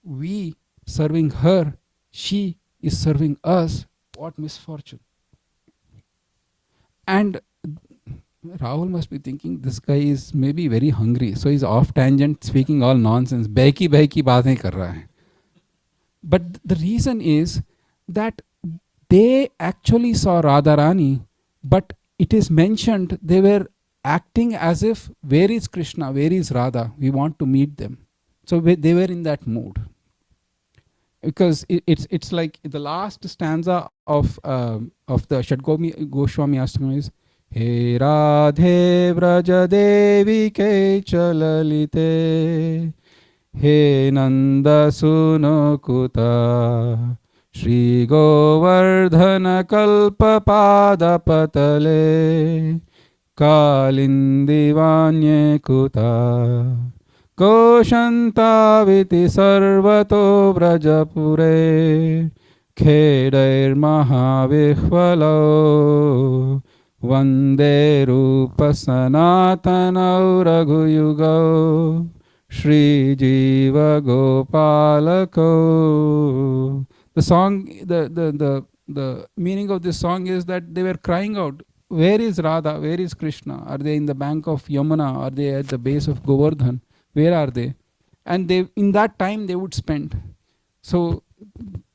we serving her, she is serving us. What misfortune. And Rahul must be thinking, this guy is maybe very hungry. So he's off tangent, speaking all nonsense. Baiki baatein kar raha hai. But the reason is that they actually saw Radharani, but it is mentioned they were acting as if, where is Krishna, where is Radha? We want to meet them. So they were in that mood. Because it's like the last stanza of the Shadgomi Goswami Ashtaka is He Radhe Vraja Devi Ke Chalalite He Nanda Suno Kuta Shri Govardhana Kalpa Pada Patale Kalindi Vanye Kuta Koshantaviti Sarvato Vrajapure Khedair Mahavihvalo Vande Rupa Sanatanau Raghuyugo Shri Jiva Gopalako. The song, the meaning of this song is that they were crying out, where is Radha, where is Krishna? Are they in the bank of Yamuna? Are they at the base of Govardhan? Where are they? And they, in that time they would spend. So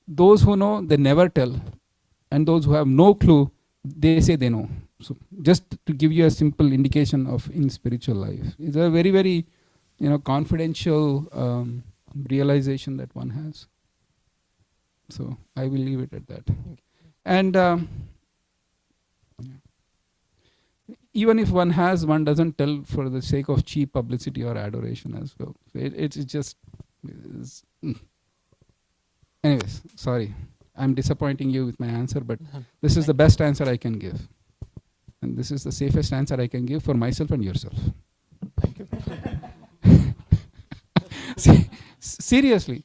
those who know, they never tell. And those who have no clue, they say they know. So just to give you a simple indication of in spiritual life. It's a very, very confidential realization that one has. So I will leave it at that. And even if one has, one doesn't tell for the sake of cheap publicity or adoration as well. It's just... Anyways, sorry. I'm disappointing you with my answer, but this is the best answer I can give. And this is the safest answer I can give for myself and yourself. Thank you. Seriously.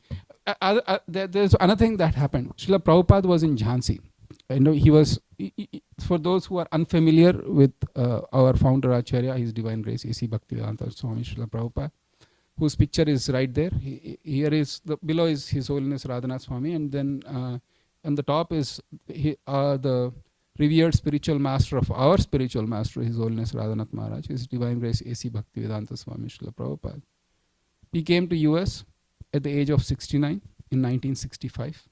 There's another thing that happened. Srila Prabhupada was in Jhansi. He was, for those who are unfamiliar with our founder Acharya, His Divine Grace, A.C. Bhaktivedanta Swami Srila Prabhupada, whose picture is right there. Here is, below is His Holiness Radhanath Swami, and then on the top is the revered spiritual master of our spiritual master, His Holiness Radhanath Maharaj, His Divine Grace, A.C. Bhaktivedanta Swami Srila Prabhupada. He came to US at the age of 69 in 1965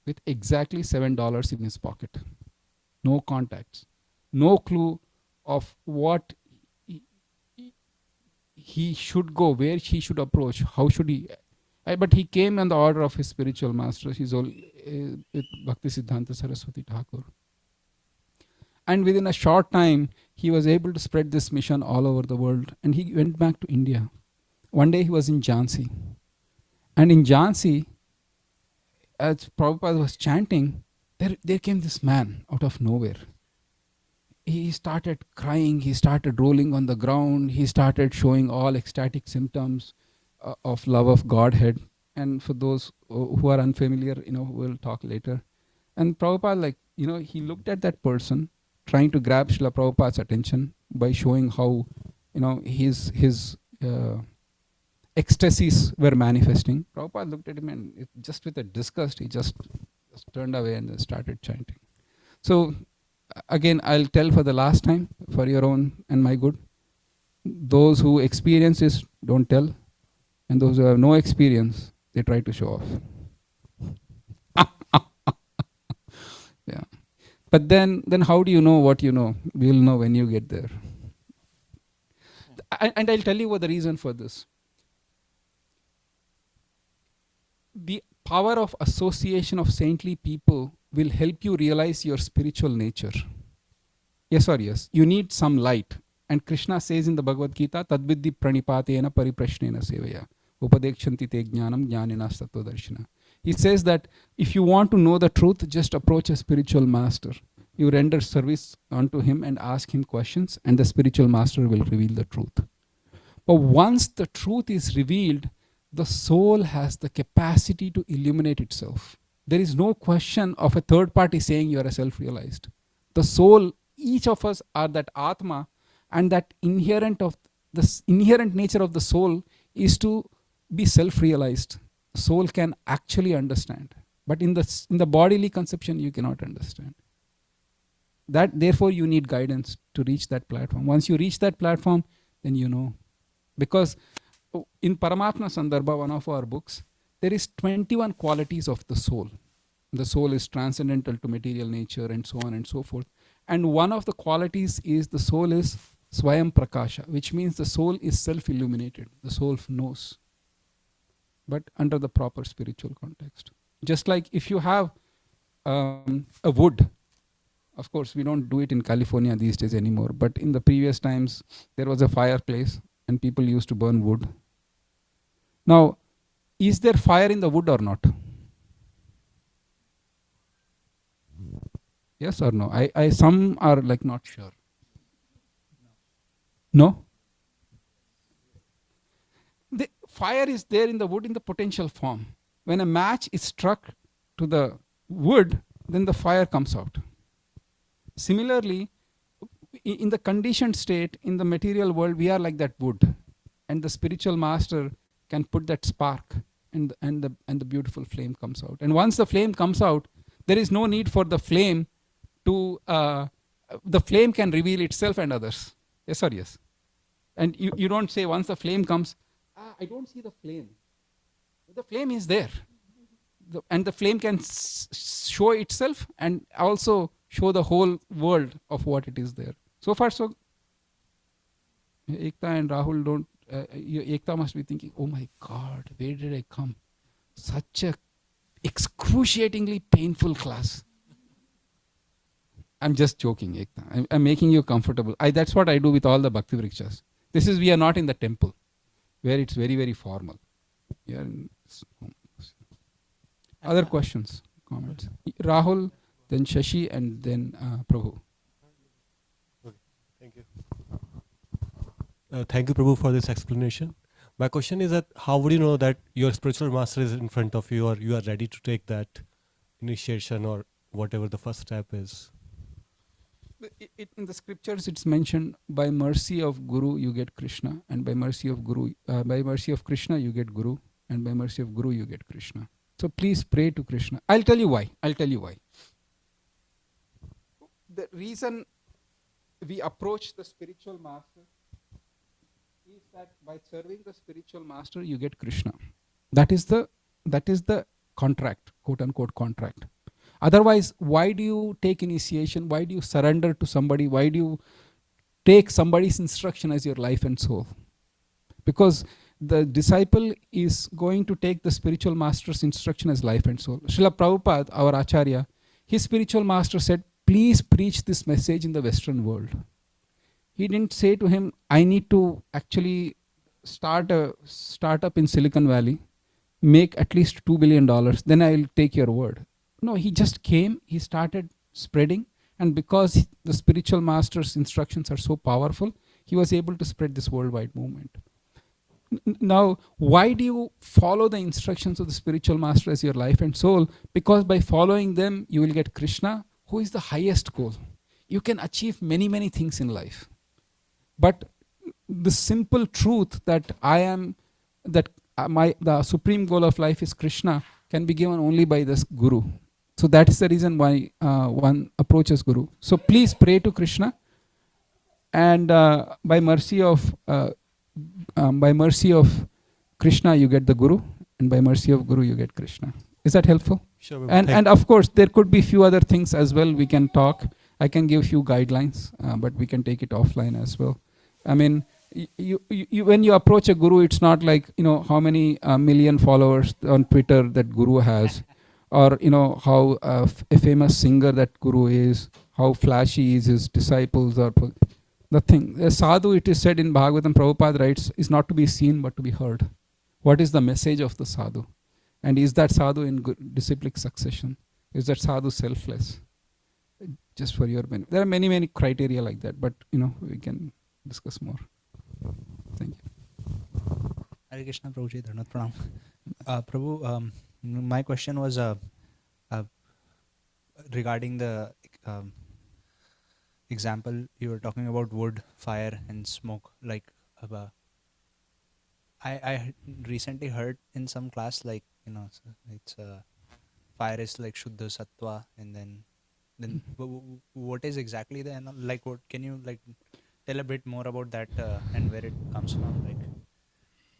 with exactly $7 in his pocket. No contacts. No clue of what he should go, where he should approach, how should he... But he came on the order of his spiritual master, his Bhakti Siddhanta Saraswati Thakur. And within a short time, he was able to spread this mission all over the world. And he went back to India. One day he was in Jhansi. And in Jhansi, as Prabhupada was chanting, there came this man out of nowhere. He started crying, he started rolling on the ground, he started showing all ecstatic symptoms of love of Godhead. And for those who are unfamiliar, we'll talk later. And Prabhupada, he looked at that person, trying to grab Srila Prabhupada's attention by showing how, his ecstasies were manifesting. Prabhupada looked at him and just with a disgust, he just turned away and then started chanting. So again, I'll tell for the last time, for your own and my good. Those who experience this, don't tell. And those who have no experience, they try to show off. Yeah. But then how do you know what you know? We'll know when you get there. And I'll tell you what the reason for this. The power of association of saintly people will help you realize your spiritual nature. Yes or yes? You need some light. And Krishna says in the Bhagavad Gita, Tadviddhi pranipatena pariprashnena sevaya. Upadekshanti te jnanam jnanina sattva darshana. He says that if you want to know the truth, just approach a spiritual master. You render service unto him and ask him questions, and the spiritual master will reveal the truth. But once the truth is revealed, the soul has the capacity to illuminate itself. There is no question of a third party saying you are a self-realized. The soul, each of us are that Atma, and that inherent nature of the soul is to be self-realized. Soul can actually understand, but in the bodily conception you cannot understand. That therefore you need guidance to reach that platform. Once you reach that platform, then you know. Because in Paramatma Sandarbha, one of our books, there is 21 qualities of the soul. The soul is transcendental to material nature and so on and so forth. And one of the qualities is the soul is Swayam Prakasha, which means the soul is self-illuminated. The soul knows, but under the proper spiritual context. Just like if you have a wood, of course we don't do it in California these days anymore, but in the previous times there was a fireplace and people used to burn wood. Now, is there fire in the wood or not? Yes or no? I some are like not sure. No? The fire is there in the wood in the potential form. When a match is struck to the wood, then the fire comes out. Similarly, in the conditioned state, in the material world, we are like that wood. And the spiritual master can put that spark, and the beautiful flame comes out. And once the flame comes out, there is no need for the flame to, the flame can reveal itself and others. Yes or yes? And you don't say once the flame comes, I don't see the flame. The flame is there. And the flame can show itself and also show the whole world of what it is there. So far, so Ekta and Rahul don't, Ekta must be thinking, oh my God, where did I come? Such a excruciatingly painful class. I'm just joking, Ekta. I'm making you comfortable. That's what I do with all the Bhakti Vrikshas. We are not in the temple, where it's very, very formal. We are in other questions, comments? Rahul, then Shashi, and then Prabhu. Okay, thank you. Thank you, Prabhu, for this explanation. My question is that how would you know that your spiritual master is in front of you, or you are ready to take that initiation or whatever the first step is? In the scriptures, it's mentioned, by mercy of Guru you get Krishna, and by mercy of Krishna you get Guru, and by mercy of Guru you get Krishna. So please pray to Krishna. I'll tell you why. The reason we approach the spiritual master is that by serving the spiritual master you get Krishna. That is the contract, quote unquote contract. Otherwise, why do you take initiation? Why do you surrender to somebody? Why do you take somebody's instruction as your life and soul? Because the disciple is going to take the spiritual master's instruction as life and soul. Srila Prabhupada, our Acharya, his spiritual master said, please preach this message in the Western world. He didn't say to him, I need to actually start a startup in Silicon Valley, make at least $2 billion, then I'll take your word. No, he just came, he started spreading, and because the spiritual master's instructions are so powerful, he was able to spread this worldwide movement. Now, why do you follow the instructions of the spiritual master as your life and soul? Because by following them, you will get Krishna, who is the highest goal. You can achieve many, many things in life. But the simple truth that the supreme goal of life is Krishna can be given only by this Guru. So that is the reason why one approaches Guru. So please pray to Krishna, and by mercy of Krishna you get the Guru, and by mercy of Guru you get Krishna. Is that helpful? Sure. And of course there could be few other things as well. We can talk. I can give few guidelines, but we can take it offline as well. I mean, you when you approach a Guru, it's not like how many million followers on Twitter that Guru has, or how a famous singer that guru is, how flashy is his disciples, or the thing. A sadhu, it is said in Bhagavatam, Prabhupada writes, is not to be seen but to be heard. What is the message of the sadhu? And is that sadhu in good disciplic succession? Is that sadhu selfless? Just for your benefit. There are many, many criteria like that, but we can discuss more. Thank you. Hare Krishna, Prabhuji, Dhanvat Pranam. Prabhu, my question was regarding the example you were talking about wood, fire, and smoke. Like, I recently heard in some class, like, it's fire is like Shuddha Sattva, and then what is exactly the like? What can you like tell a bit more about that and where it comes from? Like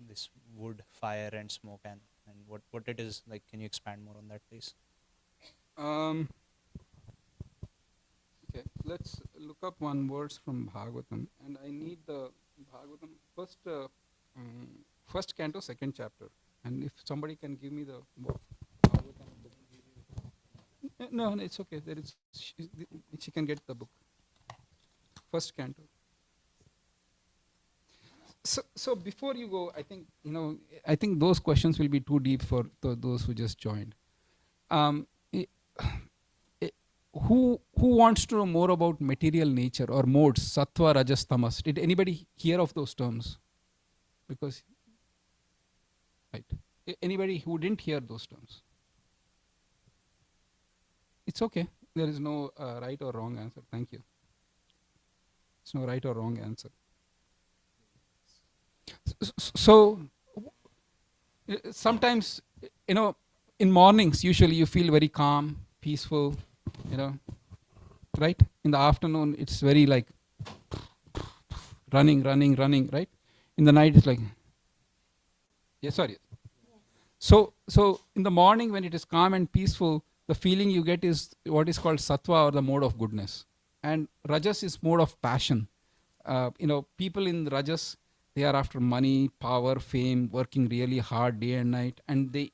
this wood, fire, and smoke, and what it is like. Can you expand more on that, please? Okay, let's look up one verse from Bhagavatam, and I need the Bhagavatam first canto, second chapter, and if somebody can give me the book. No, it's okay. There is she can get the book. First canto. So before you go, I think those questions will be too deep for those who just joined. Who wants to know more about material nature or modes, sattva, rajas, tamas? Did anybody hear of those terms? Because right, anybody who didn't hear those terms? It's okay. There is no right or wrong answer. Thank you. It's no right or wrong answer. So sometimes, in mornings, usually you feel very calm, peaceful, right? In the afternoon, it's very like running, right? In the night, it's like, sorry. So in the morning, when it is calm and peaceful, the feeling you get is what is called sattva, or the mode of goodness. And rajas is mode of passion. People in rajas, they are after money, power, fame, working really hard day and night. And the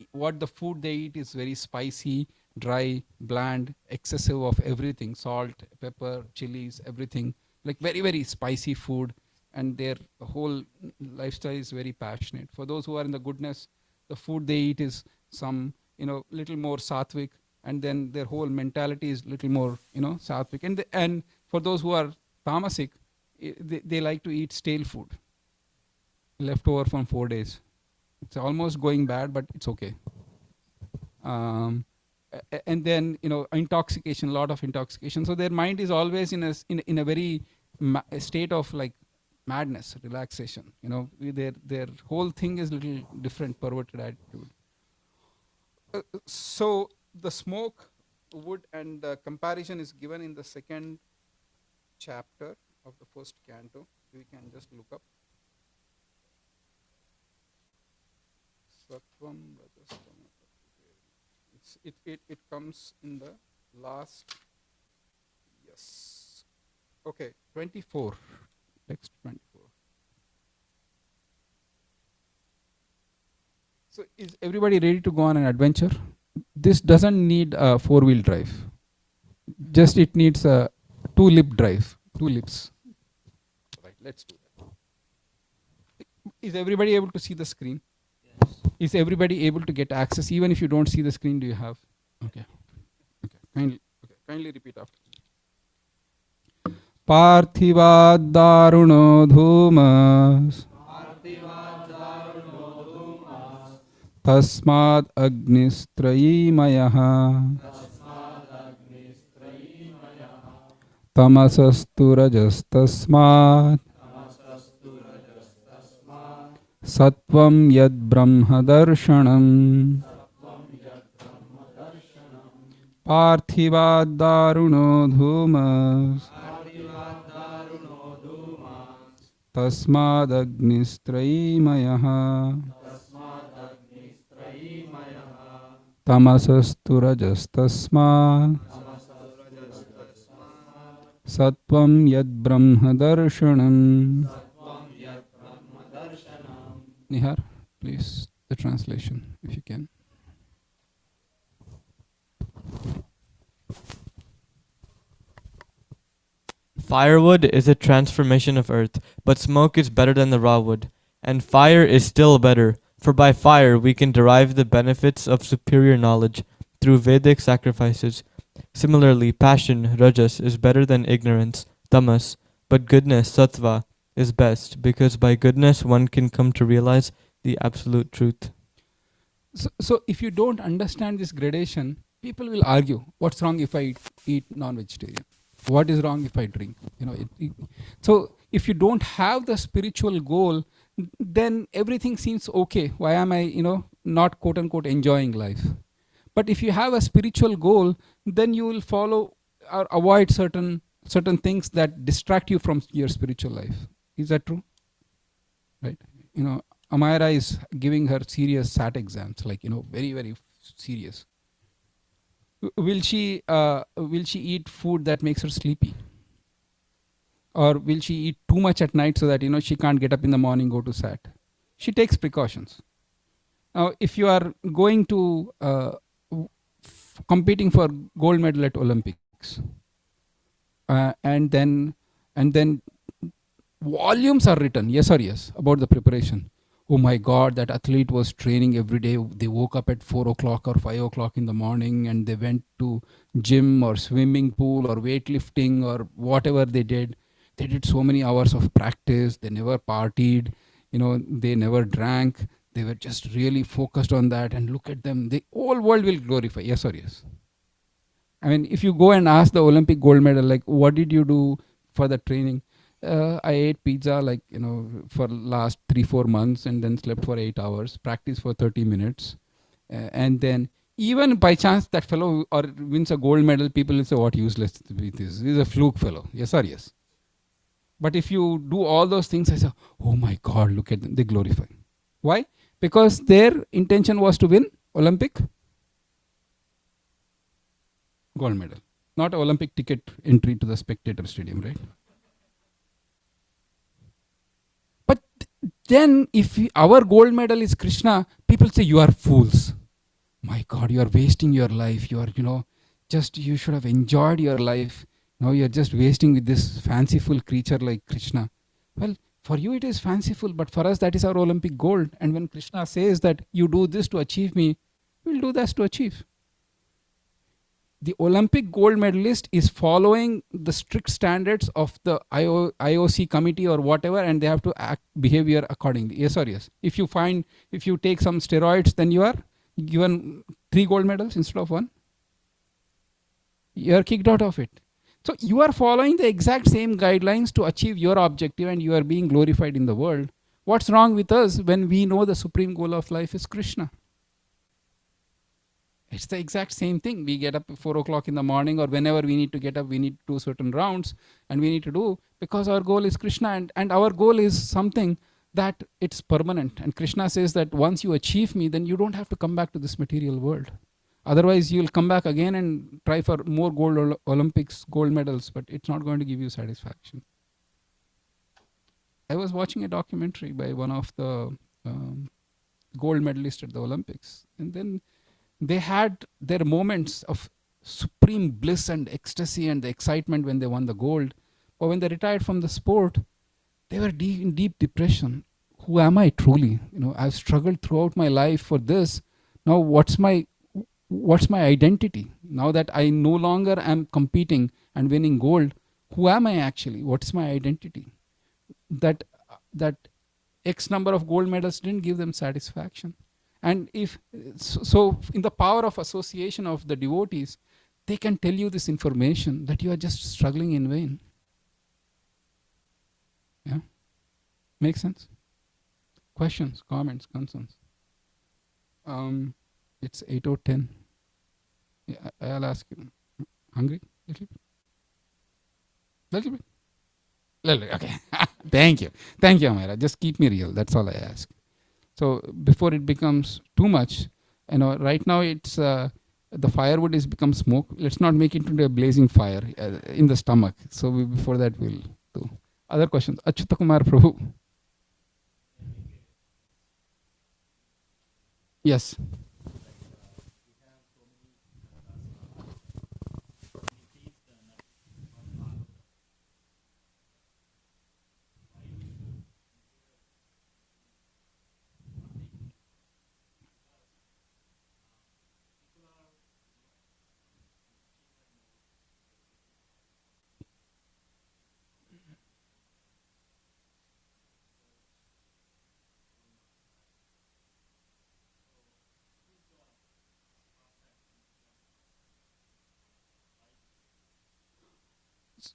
food they eat is very spicy, dry, bland, excessive of everything, salt, pepper, chilies, everything. Like very, very spicy food. And their whole lifestyle is very passionate. For those who are in the goodness, the food they eat is some, little more sattvic. And then their whole mentality is little more, sattvic. And for those who are tamasic, they like to eat stale food, leftover from 4 days. It's almost going bad, but it's okay. And then intoxication, a lot of intoxication. So their mind is always in a very state of like madness, relaxation. Their whole thing is little different, perverted attitude. So the smoke, wood, and comparison is given in the second chapter of the first canto. We can just look up. Sattvam, rajas, it comes in the last. Yes. Okay, 24. Text 24. So is everybody ready to go on an adventure? This doesn't need a 4-wheel drive. Just it needs a 2-lip drive. 2 lips. Right, let's do that. Is everybody able to see the screen? Yes. Is everybody able to get access? Even if you don't see the screen, do you have? Okay. Kindly repeat after. Parthivad daruno dhumas tasmad agnistrayimayah tamasastu rajastasmad sattvam yad brahma darshanam parthivad daruno dhumas tasmad agnistrayimayah tamasastu rajastasmad sattvam yad brahma darshanam. Nihar, please, the translation, if you can. Firewood is a transformation of earth, but smoke is better than the raw wood. And fire is still better, for by fire we can derive the benefits of superior knowledge through Vedic sacrifices. Similarly, passion, rajas, is better than ignorance, tamas, but goodness, sattva, is best, because by goodness one can come to realize the absolute truth. So if you don't understand this gradation, people will argue, what's wrong if I eat non-vegetarian? What is wrong if I drink? So if you don't have the spiritual goal, then everything seems okay. Why am I, not quote unquote enjoying life? But if you have a spiritual goal, then you will follow or avoid certain things that distract you from your spiritual life. Is that true? Right? Amira is giving her serious SAT exams, very, very serious. Will she eat food that makes her sleepy? Or will she eat too much at night so that she can't get up in the morning, go to SAT? She takes precautions. Now, if you are going to competing for gold medal at Olympics, and then volumes are written, yes or yes, about the preparation. Oh my God, that athlete was training every day. They woke up at 4 o'clock or 5 o'clock in the morning and they went to gym or swimming pool or weightlifting or whatever they did. They did so many hours of practice. They never partied. They never drank. They were just really focused on that. And look at them. The whole world will glorify. Yes or yes? I mean, if you go and ask the Olympic gold medal, what did you do for the training? I ate pizza for last 3-4 months and then slept for 8 hours, practiced for 30 minutes. And then even by chance that fellow or wins a gold medal, people will say, what useless this is a fluke fellow. Yes or yes? But if you do all those things, I say, oh my God, look at them. They glorify. Why? Because their intention was to win Olympic gold medal, not Olympic ticket entry to the spectator stadium, right? But then if our gold medal is Krishna, people say you are fools. My God, you are wasting your life. You are, you should have enjoyed your life. Now you are just wasting with this fanciful creature like Krishna. Well, for you it is fanciful, but for us that is our Olympic gold. And when Krishna says that you do this to achieve me, we'll do that to achieve. The Olympic gold medalist is following the strict standards of the IOC committee or whatever, and they have to behavior accordingly. Yes or yes? If you take some steroids, then you are given 3 gold medals instead of 1. You are kicked out of it. So you are following the exact same guidelines to achieve your objective and you are being glorified in the world. What's wrong with us when we know the supreme goal of life is Krishna? It's the exact same thing. We get up at 4 o'clock in the morning or whenever we need to get up, we need to do certain rounds and we need to do because our goal is Krishna and our goal is something that it's permanent. And Krishna says that once you achieve me, then you don't have to come back to this material world. Otherwise, you'll come back again and try for more gold Olympics, gold medals, but it's not going to give you satisfaction. I was watching a documentary by one of the gold medalists at the Olympics, and then they had their moments of supreme bliss and ecstasy and the excitement when they won the gold. But when they retired from the sport, they were in deep depression. Who am I truly? I've struggled throughout my life for this. Now, what's my identity? Now that I no longer am competing and winning gold, who am I actually? What's my identity? That X number of gold medals didn't give them satisfaction. And so in the power of association of the devotees, they can tell you this information that you are just struggling in vain. Yeah? Make sense? Questions, comments, concerns? It's 8:10. Yeah, I'll ask you. Hungry? Little bit? Little bit? Little bit, okay. Thank you, Amira. Just keep me real. That's all I ask. So before it becomes too much, right now it's the firewood is become smoke. Let's not make it into a blazing fire in the stomach. So before that we'll do. Other questions? Achyuta Kumar Prabhu. Yes.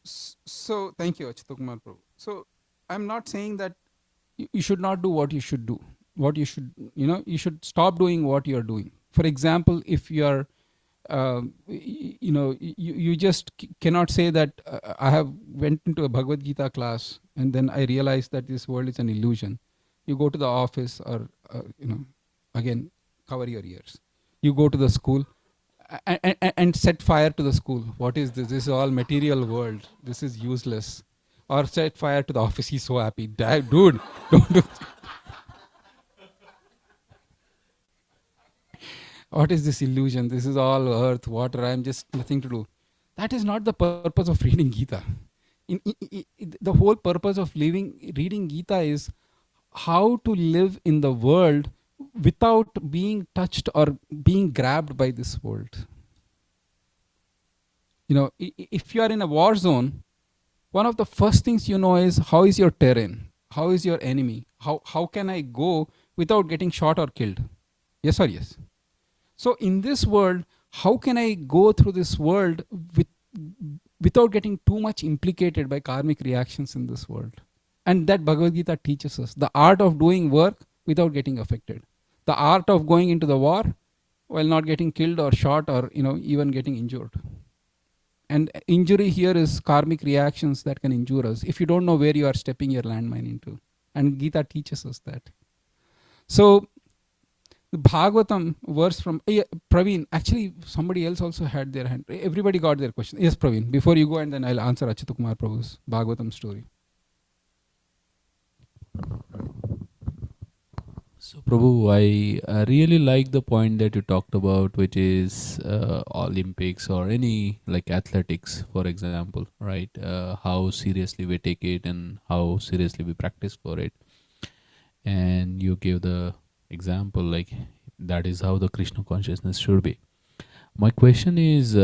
So thank you, Achutakumar Prabhu. So I'm not saying that you should not do what you should do. What you should, you should stop doing what you're doing. For example, if you're, you just cannot say that I have went into a Bhagavad Gita class and then I realized that this world is an illusion. You go to the office or, again, cover your ears. You go to the school and set fire to the school. What is this? This is all material world. This is useless. Or set fire to the office. He's so happy. Dude, don't do. What is this illusion? This is all earth, water. I'm just nothing to do. That is not the purpose of reading Gita. The whole purpose of reading Gita is how to live in the world without being touched or being grabbed by this world. If you are in a war zone, one of the first things you know is how is your terrain? How is your enemy? How can I go without getting shot or killed? Yes or yes? So in this world, how can I go through this world without getting too much implicated by karmic reactions in this world? And that Bhagavad Gita teaches us the art of doing work without getting affected. The art of going into the war while not getting killed or shot or even getting injured. And injury here is karmic reactions that can injure us if you don't know where you are stepping your landmine into. And Gita teaches us that. So the Bhagavatam verse from Praveen, actually somebody else also had their hand. Everybody got their question. Yes, Praveen, before you go and then I'll answer Achutakumar Prabhu's Bhagavatam story. So Prabhu, I really like the point that you talked about, which is Olympics or any like athletics, for example, right? How seriously we take it and how seriously we practice for it. And you gave the example like that is how the Krishna consciousness should be. My question is,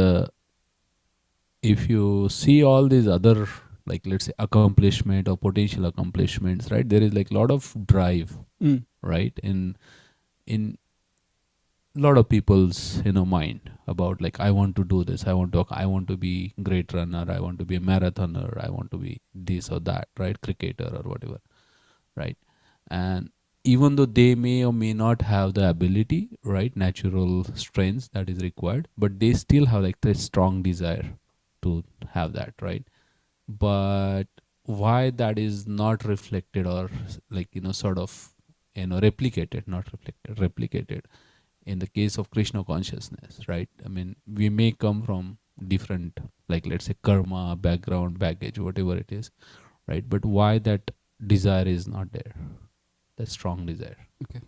if you see all these other, like let's say accomplishment or potential accomplishments, right? There is like a lot of drive, right? In a lot of people's mind about like I want to do this, I want to be great runner, I want to be a marathoner, I want to be this or that, right? Cricketer or whatever, right? And even though they may or may not have the ability, right, natural strengths that is required, but they still have like this strong desire to have that, right? But why that is not reflected or like sort of replicated, not reflected, replicated in the case of Krishna consciousness, right? I mean, we may come from different, like let's say karma, background, baggage, whatever it is, right? But why that desire is not there? That strong desire. Okay.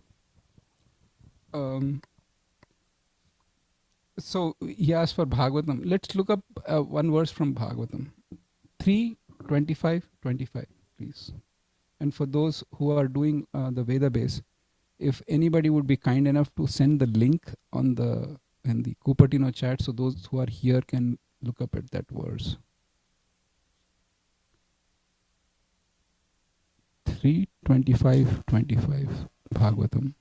So he asked for Bhagavatam. Let's look up one verse from Bhagavatam. 3:25, please. And for those who are doing the Veda base, if anybody would be kind enough to send the link in the Cupertino chat, so those who are here can look up at that verse. 3:25 Bhagavatam.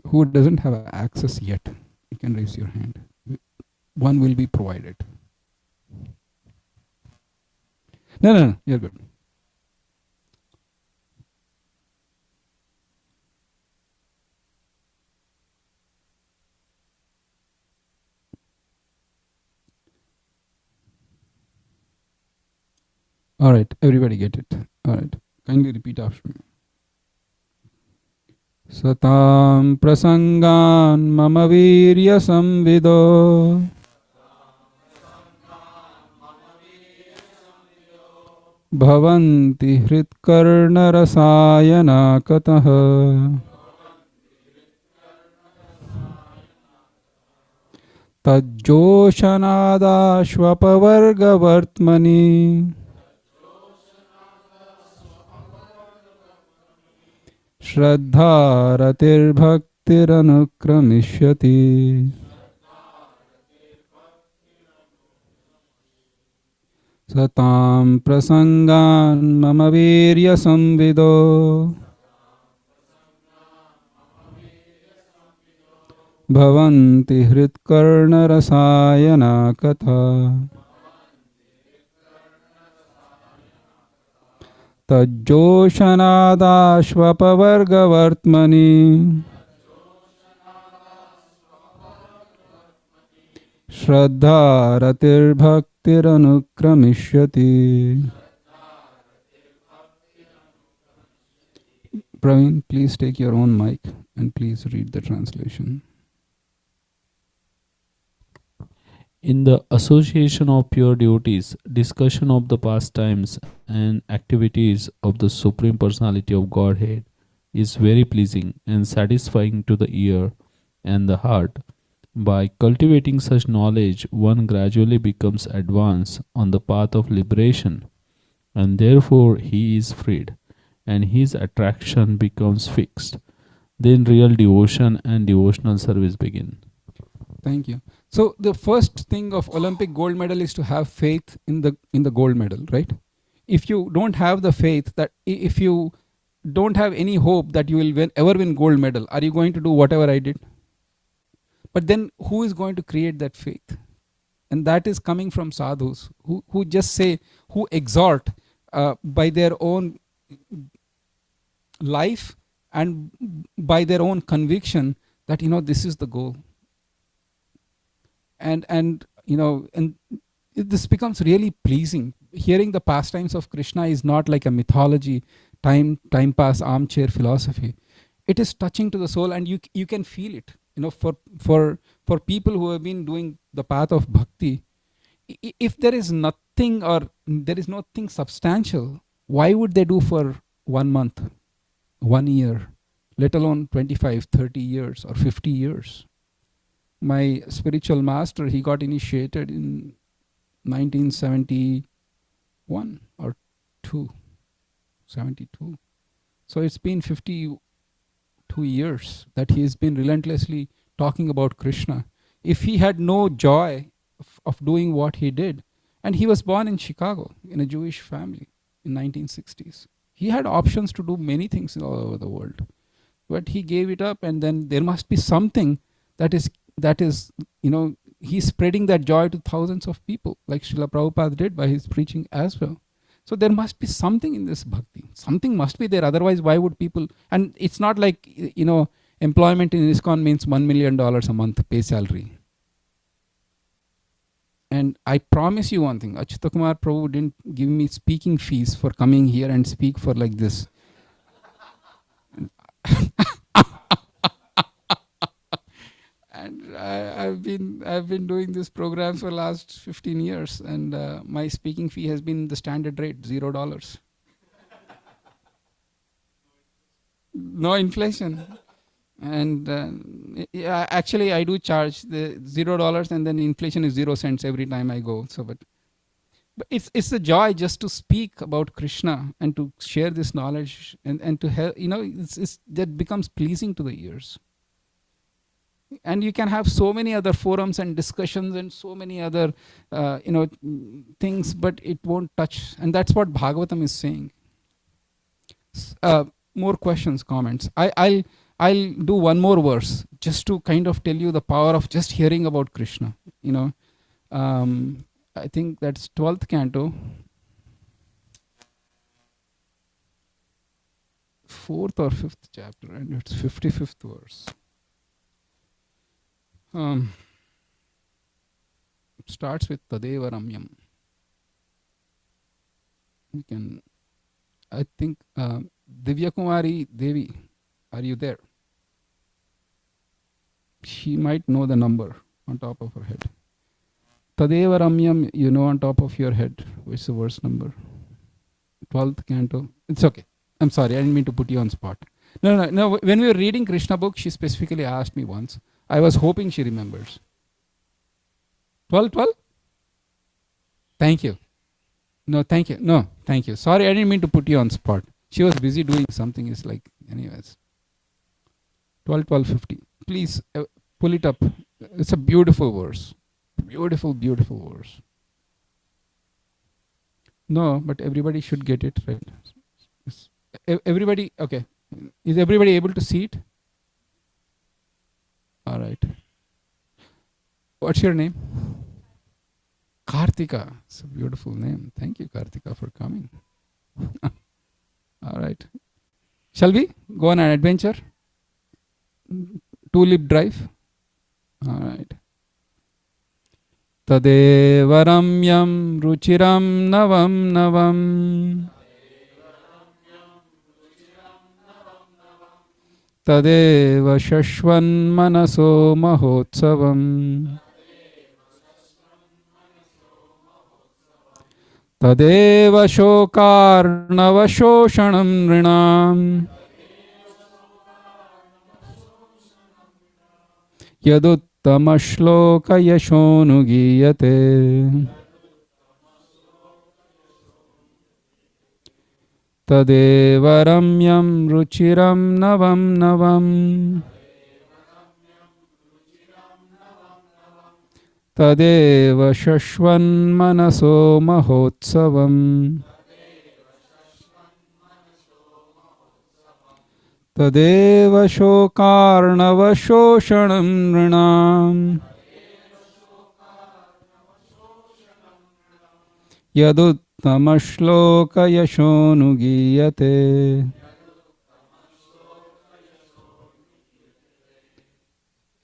Who doesn't have access yet, you can raise your hand. One will be provided. No, you're good. All right, everybody get it. All right, kindly repeat after me. Satam prasangan mama virya samvido bhavanti hritkarna rasayana kataha tajjoshanada shvapavarga vartmani Shraddha ratir bhaktir anukramishyati. Satam prasangan mama virya samvido bhavanti hritkarna rasayana katha tajjoshanadashvapavargavartmani Shraddha ratir bhaktir anukramishati. Praveen, please take your own mic and please read the translation. In the association of pure devotees, discussion of the pastimes and activities of the Supreme Personality of Godhead is very pleasing and satisfying to the ear and the heart. By cultivating such knowledge, one gradually becomes advanced on the path of liberation, and therefore he is freed, and his attraction becomes fixed. Then real devotion and devotional service begin. Thank you. So the first thing of Olympic gold medal is to have faith in the gold medal, right? If you don't have the faith, that if you don't have any hope that you will ever win gold medal, are you going to do whatever I did? But then who is going to create that faith? And that is coming from sadhus who just say, who exhort by their own life and by their own conviction that, this is the goal. And this becomes really pleasing. Hearing the pastimes of Krishna is not like a mythology, time pass, armchair philosophy. It is touching to the soul, and you can feel it. For people who have been doing the path of bhakti, if there is nothing or there is nothing substantial, why would they do for 1 month, 1 year, let alone 25, 30 years or 50 years? My spiritual master, he got initiated in 1971 or 72. So it's been 52 years that he has been relentlessly talking about Krishna. If he had no joy of doing what he did, and he was born in Chicago in a Jewish family in 1960s. He had options to do many things all over the world, but he gave it up. And then there must be something that is he's spreading that joy to thousands of people, like Srila Prabhupada did by his preaching as well. So there must be something in this bhakti. Something must be there. Otherwise, why would people? And it's not like, employment in ISKCON means $1 million a month pay salary. And I promise you one thing, Achyuta Kumar Prabhu didn't give me speaking fees for coming here and speak for like this. And I've been doing this program for the last 15 years, and my speaking fee has been the standard rate, $0. No inflation. And actually I do charge the $0, and then inflation is 0 cents every time I go. So, but it's a joy just to speak about Krishna and to share this knowledge and to help. That becomes pleasing to the ears. And you can have so many other forums and discussions and so many other things, but it won't touch. And that's what Bhagavatam is saying. More questions, comments. I'll do one more verse just to kind of tell you the power of just hearing about Krishna. I think that's 12th canto, 4th or 5th chapter, and it's 55th verse. It starts with Tadeva Ramyam. You can, I think, Divya Kumari Devi, are you there? She might know the number on top of her head. Tadeva Ramyam, you know on top of your head, which is the verse number? 12th canto. It's okay. I'm sorry, I didn't mean to put you on spot. No. When we were reading Krishna book, she specifically asked me once. I was hoping she remembers. 12? Thank you. No, thank you. No, thank you. Sorry, I didn't mean to put you on spot. She was busy doing something. It's like, anyways. 12:50. Please pull it up. It's a beautiful verse. Beautiful verse. No, but everybody should get it right. Everybody, okay. Is everybody able to see it? All right. What's your name? Kartika. It's a beautiful name. Thank you, Kartika, for coming. All right. Shall we go on an adventure? Tulip Drive. All right. Tadeva ramyam ruchiram navam navam. Tadeva shashvan manaso mahotsavam. Tadeva shokarnava shoshanam nrinam. Yaduttama yashonugiyate. Tadeva ramyam ruchiram navam navam. Tadeva shashvan manaso mahotsavam. Tadeva shokarnava shoshanam nrinam. Yaduttama yashonugiyate.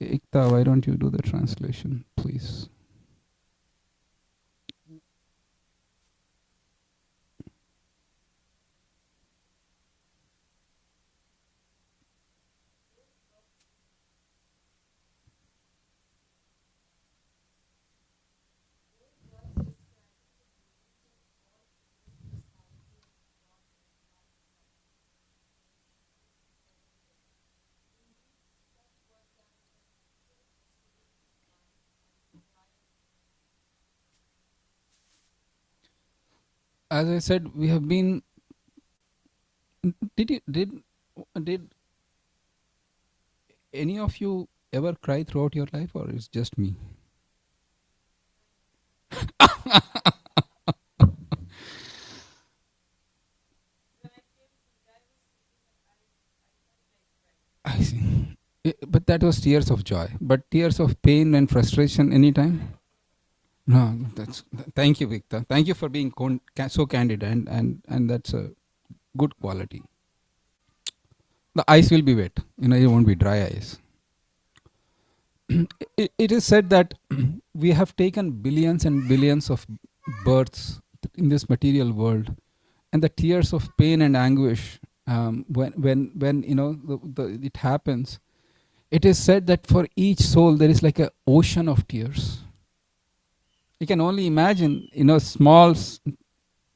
Ikta, why don't you do the translation, please? As I said, we have been. Did any of you ever cry throughout your life, or is just me? I see. But that was tears of joy. But tears of pain and frustration anytime? No, thank you, Victor. Thank you for being so candid, and that's a good quality. The eyes will be wet. It won't be dry eyes. It is said that we have taken billions and billions of births in this material world, and the tears of pain and anguish when it happens. It is said that for each soul there is like an ocean of tears. You can only imagine, small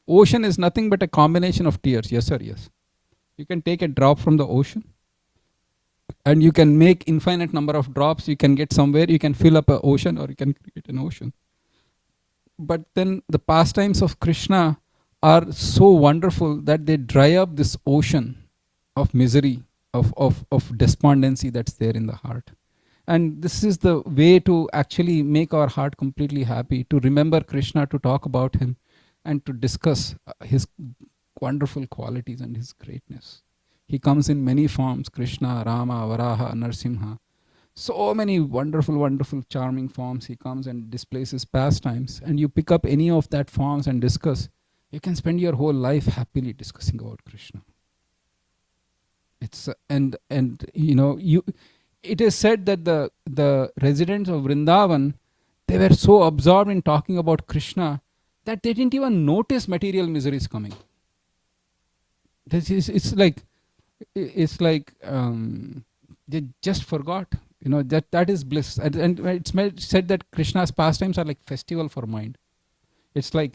ocean is nothing but a combination of tears. Yes, sir, yes. You can take a drop from the ocean and you can make infinite number of drops. You can get somewhere, you can fill up an ocean, or you can create an ocean. But then the pastimes of Krishna are so wonderful that they dry up this ocean of misery, of despondency that's there in the heart. And this is the way to actually make our heart completely happy, to remember Krishna, to talk about him, and to discuss his wonderful qualities and his greatness. He comes in many forms: Krishna, Rama, Varaha, Narsimha. So many wonderful, wonderful, charming forms. He comes and displays his pastimes. And you pick up any of that forms and discuss. You can spend your whole life happily discussing about Krishna. It's it is said that the residents of Vrindavan, they were so absorbed in talking about Krishna that they didn't even notice material miseries coming. It's like they just forgot. That is bliss. And it's said that Krishna's pastimes are like festival for mind. It's like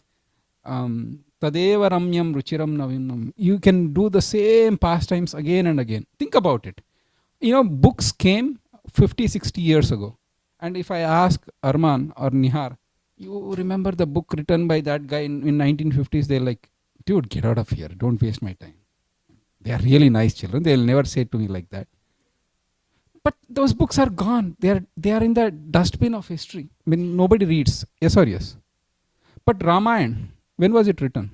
Tadeva ramyam ruchiram navinam. You can do the same pastimes again and again. Think about it. Books came 50, 60 years ago. And if I ask Arman or Nihar, you remember the book written by that guy in 1950s, they're like, dude, get out of here. Don't waste my time. They are really nice children. They'll never say to me like that. But those books are gone. They are in the dustbin of history. Nobody reads. Yes or yes? But Ramayana, when was it written?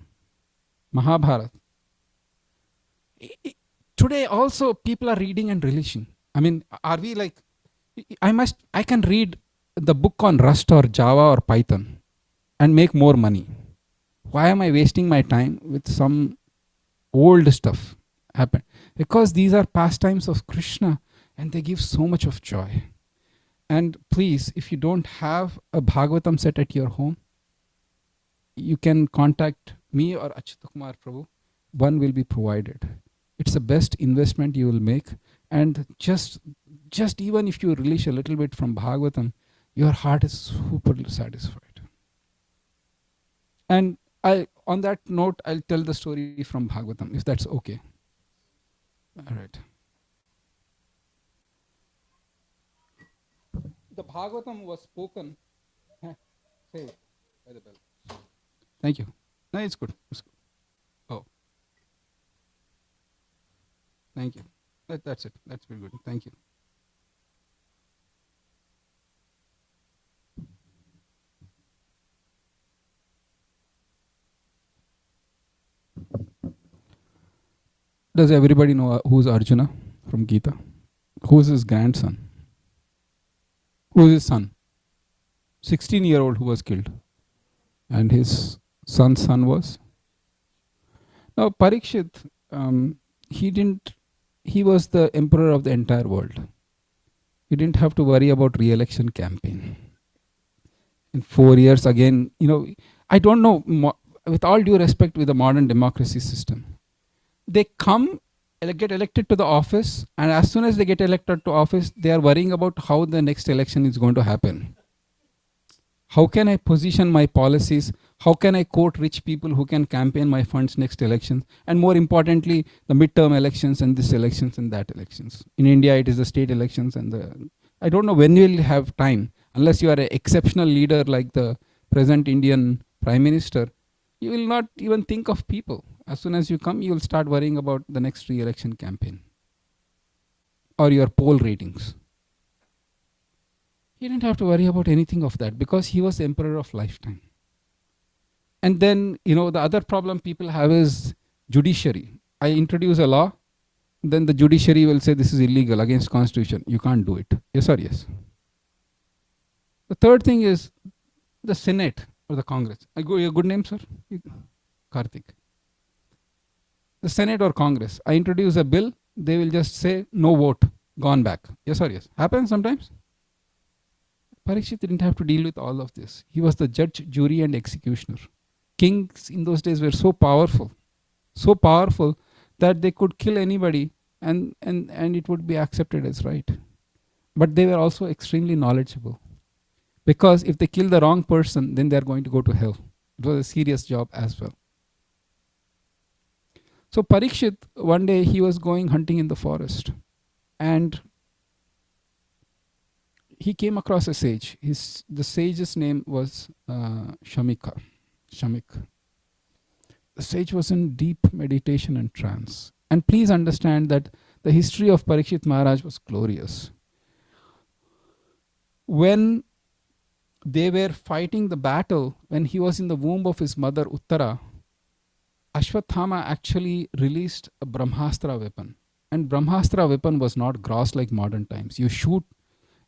Mahabharata. Today also people are reading and relishing. I mean, are we like, I can read the book on Rust or Java or Python and make more money. Why am I wasting my time with some old stuff happen? Because these are pastimes of Krishna and they give so much of joy. And please, if you don't have a Bhagavatam set at your home, you can contact me or Achyuta Kumar Prabhu. One will be provided. It's the best investment you will make. And just even if you release a little bit from Bhagavatam, your heart is super satisfied. And on that note, I'll tell the story from Bhagavatam, if that's okay. All right. The Bhagavatam was spoken. Say it by the bell. Thank you. No, it's good. It's good. Oh. Thank you. That's it. That's very good. Thank you. Does everybody know who's Arjuna from Gita? Who's his grandson? Who's his son? 16-year-old who was killed. And his son's son was? Now, Parikshit, he was the emperor of the entire world. He didn't have to worry about re-election campaign. In 4 years again, I don't know, with all due respect with the modern democracy system, they come, get elected to the office, and as soon as they get elected to office, they are worrying about how the next election is going to happen. How can I position my policies? How can I quote rich people who can campaign my funds next election? And more importantly, the midterm elections and this elections and that elections. In India, it is the state elections and I don't know when you will have time. Unless you are an exceptional leader like the present Indian Prime Minister, you will not even think of people. As soon as you come, you will start worrying about the next re-election campaign or your poll ratings. He didn't have to worry about anything of that because he was the emperor of lifetime. And then, the other problem people have is judiciary. I introduce a law, then the judiciary will say this is illegal against constitution. You can't do it. Yes or yes? The third thing is the Senate or the Congress. Your good name, sir? Karthik. The Senate or Congress. I introduce a bill, they will just say no vote, gone back. Yes or yes? Happens sometimes. Parikshit didn't have to deal with all of this. He was the judge, jury, and executioner. Kings in those days were so powerful that they could kill anybody and it would be accepted as right. But they were also extremely knowledgeable. Because if they kill the wrong person, then they are going to go to hell. It was a serious job as well. So Parikshit, one day he was going hunting in the forest and he came across a sage. The sage's name was Shamik. The sage was in deep meditation and trance. And please understand that the history of Parikshit Maharaj was glorious. When they were fighting the battle, when he was in the womb of his mother Uttara, Ashwathama actually released a Brahmastra weapon. And Brahmastra weapon was not gross like modern times. You shoot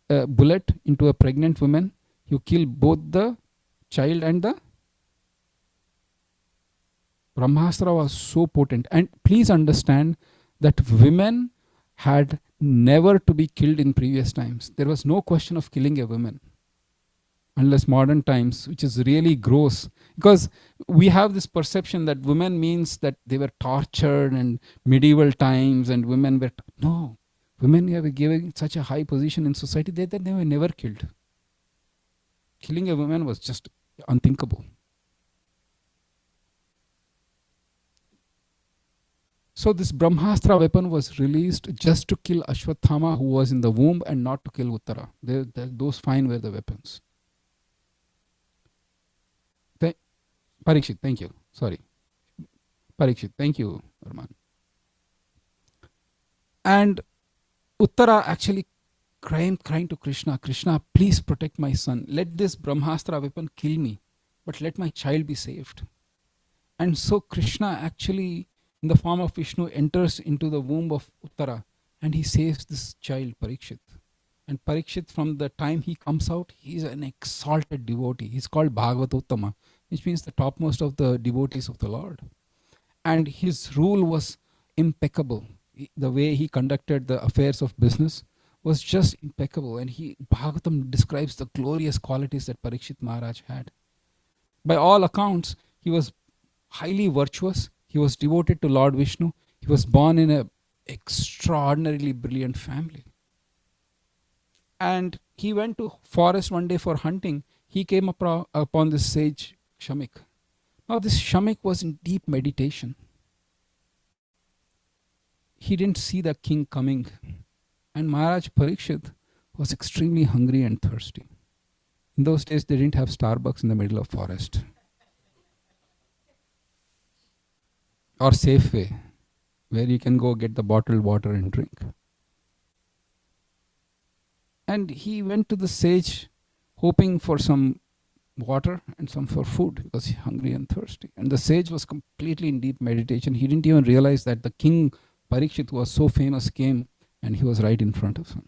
a bullet into a pregnant woman, you kill both the child and the Brahmastra was so potent. And please understand that women had never to be killed in previous times. There was no question of killing a woman. Unless modern times, which is really gross. Because we have this perception that women means that they were tortured and medieval times and women were... No. Women were given such a high position in society that they were never killed. Killing a woman was just unthinkable. So this Brahmastra weapon was released just to kill Ashwathama who was in the womb and not to kill Uttara. Those fine were the weapons. Parikshit, thank you. Sorry. Parikshit, thank you, Arman. And Uttara actually crying to Krishna, Krishna, please protect my son. Let this Brahmastra weapon kill me, but let my child be saved. And so Krishna actually, in the form of Vishnu, enters into the womb of Uttara and he saves this child, Parikshit. And Parikshit, from the time he comes out, he is an exalted devotee. He's called Bhagavatottama, which means the topmost of the devotees of the Lord. And his rule was impeccable. The way he conducted the affairs of business was just impeccable. And Bhagavatam describes the glorious qualities that Parikshit Maharaj had. By all accounts, he was highly virtuous. He was devoted to Lord Vishnu. He was born in an extraordinarily brilliant family. And he went to forest one day for hunting. He came upon this sage Shamik. Now this Shamik was in deep meditation. He didn't see the king coming. And Maharaj Parikshit was extremely hungry and thirsty. In those days, they didn't have Starbucks in the middle of forest. Or Safeway, where you can go get the bottled water and drink. And he went to the sage hoping for some water and some for food because he's hungry and thirsty. And the sage was completely in deep meditation. He didn't even realize that the king Parikshit, who was so famous, came and he was right in front of him.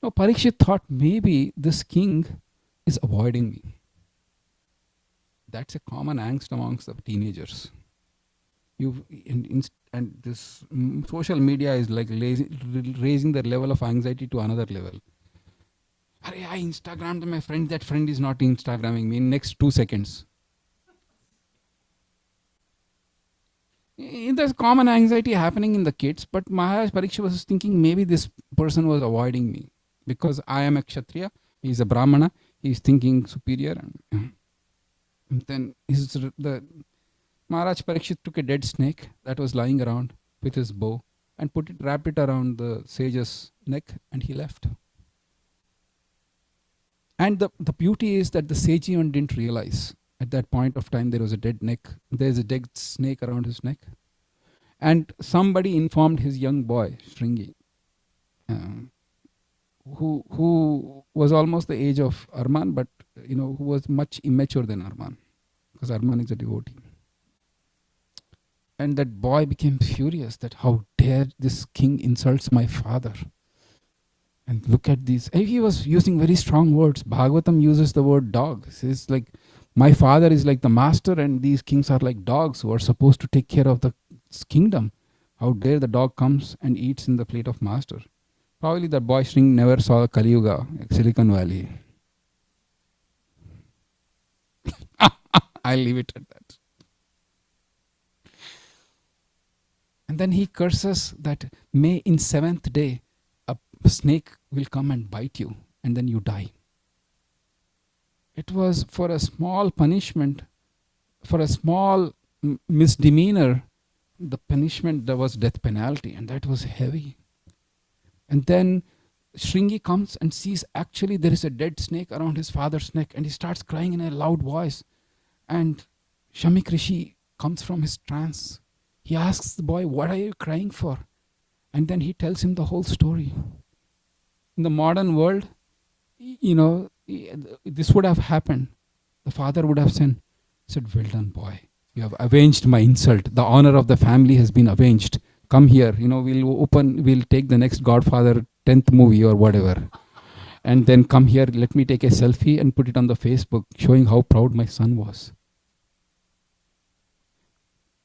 Now Parikshit thought maybe this king is avoiding me. That's a common angst amongst the teenagers. And this social media is like raising the level of anxiety to another level. I Instagrammed my friend, that friend is not Instagramming me in next 2 seconds. There's common anxiety happening in the kids, but Maharaj Parikshit was thinking maybe this person was avoiding me because I am a Kshatriya, he is a Brahmana, he is thinking superior. And then the Maharaj Parikshit took a dead snake that was lying around with his bow and wrapped it around the sage's neck, and he left. And the beauty is that the sage even didn't realize at that point of time there was a dead snake around his neck. And somebody informed his young boy, Shringi, who was almost the age of Arman, but who was much immature than Arman, because Arman is a devotee. And that boy became furious that how dare this king insults my father. And look at these. He was using very strong words. Bhagavatam uses the word dog. It says like, my father is like the master and these kings are like dogs who are supposed to take care of the kingdom. How dare the dog comes and eats in the plate of master. Probably that boy Shring never saw Kali Yuga, Silicon Valley. I'll leave it at that. And then he curses that may in 7th day a snake will come and bite you and then you die. It was for a small punishment, for a small misdemeanor, the punishment there was death penalty, and that was heavy. And then Shringi comes and sees actually there is a dead snake around his father's neck, and he starts crying in a loud voice. And Shamik Rishi comes from his trance. He asks the boy, what are you crying for? And then he tells him the whole story. In the modern world, this would have happened. The father would have said, well done boy, you have avenged my insult. The honor of the family has been avenged. Come here, we'll take the next Godfather 10th movie or whatever. And then come here, let me take a selfie and put it on the Facebook showing how proud my son was.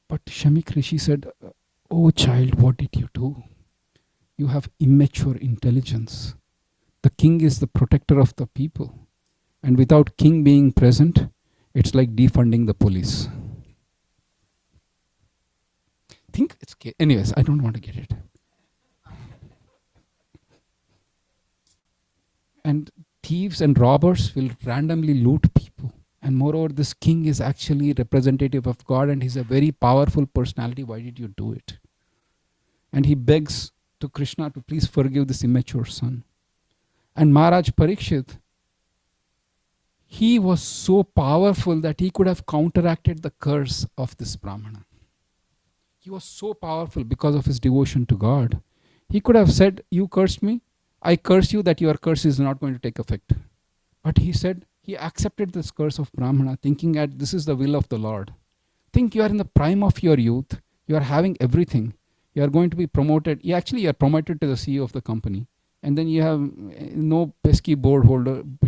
But Shamik Rishi said, oh child, what did you do? You have immature intelligence. The king is the protector of the people. And without king being present, it's like defunding the police. Anyways, I don't want to get it. And thieves and robbers will randomly loot people. And moreover, this king is actually representative of God and he's a very powerful personality. Why did you do it? And he begs to Krishna to please forgive this immature son. And Maharaj Parikshit, he was so powerful that he could have counteracted the curse of this Brahmana. He was so powerful because of his devotion to God. He could have said, you cursed me. I curse you that your curse is not going to take effect. But he said, he accepted this curse of Brahmana, thinking that this is the will of the Lord. think you are in the prime of your youth, you are having everything, you are going to be promoted. You are promoted to the CEO of the company, and then you have no pesky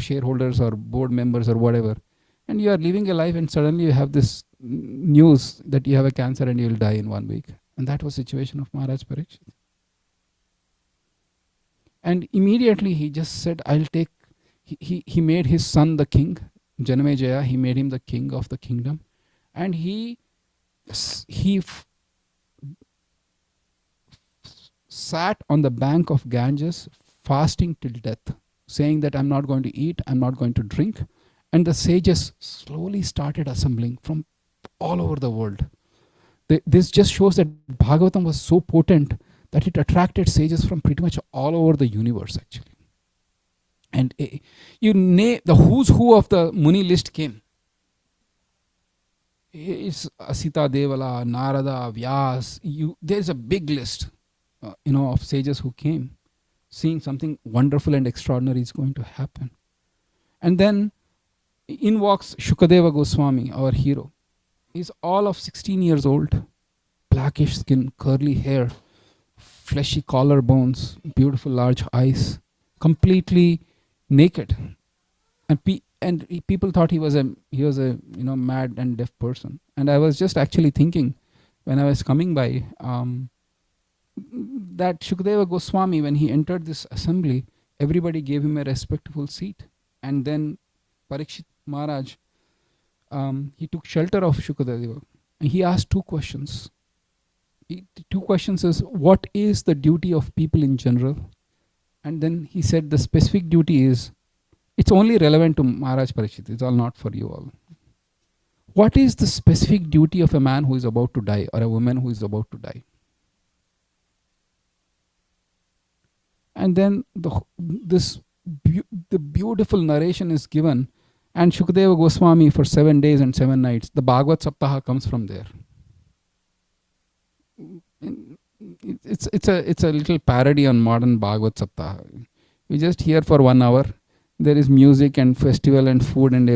shareholders or board members or whatever, and you are living a life, and suddenly you have this news that you have a cancer and you will die in 1 week. And that was the situation of Maharaj Parikshit. And immediately he just said, I'll take, he made his son the king, Janamejaya, he made him the king of the kingdom. And he sat on the bank of Ganges fasting till death, saying that I'm not going to eat, I'm not going to drink. And the sages slowly started assembling from all over the world. This just shows that Bhagavatam was so potent that it attracted sages from pretty much all over the universe, actually. And the who's who of the Muni list came. It's Asita Devala, Narada, Vyas. There's a big list, of sages who came, seeing something wonderful and extraordinary is going to happen. And then in walks Shukadeva Goswami, our hero. He's all of 16 years old, blackish skin, curly hair, fleshy collarbones, beautiful large eyes, completely naked. And people thought he was a mad and deaf person. And I was just actually thinking when I was coming by that Shukadeva Goswami, when he entered this assembly, everybody gave him a respectful seat. And then Parikshit Maharaj, he took shelter of Shukadeva. And he asked two questions. Two questions is, what is the duty of people in general? And then he said the specific duty is, it's only relevant to Maharaj Parikshit, it's all not for you all. What is the specific duty of a man who is about to die or a woman who is about to die? And then the beautiful narration is given, and Shukadeva Goswami for 7 days and 7 nights, the Bhagavad Saptaha comes from there. It's a little parody on modern Bhagavad Saptaha. We just hear for 1 hour. There is music and festival and food and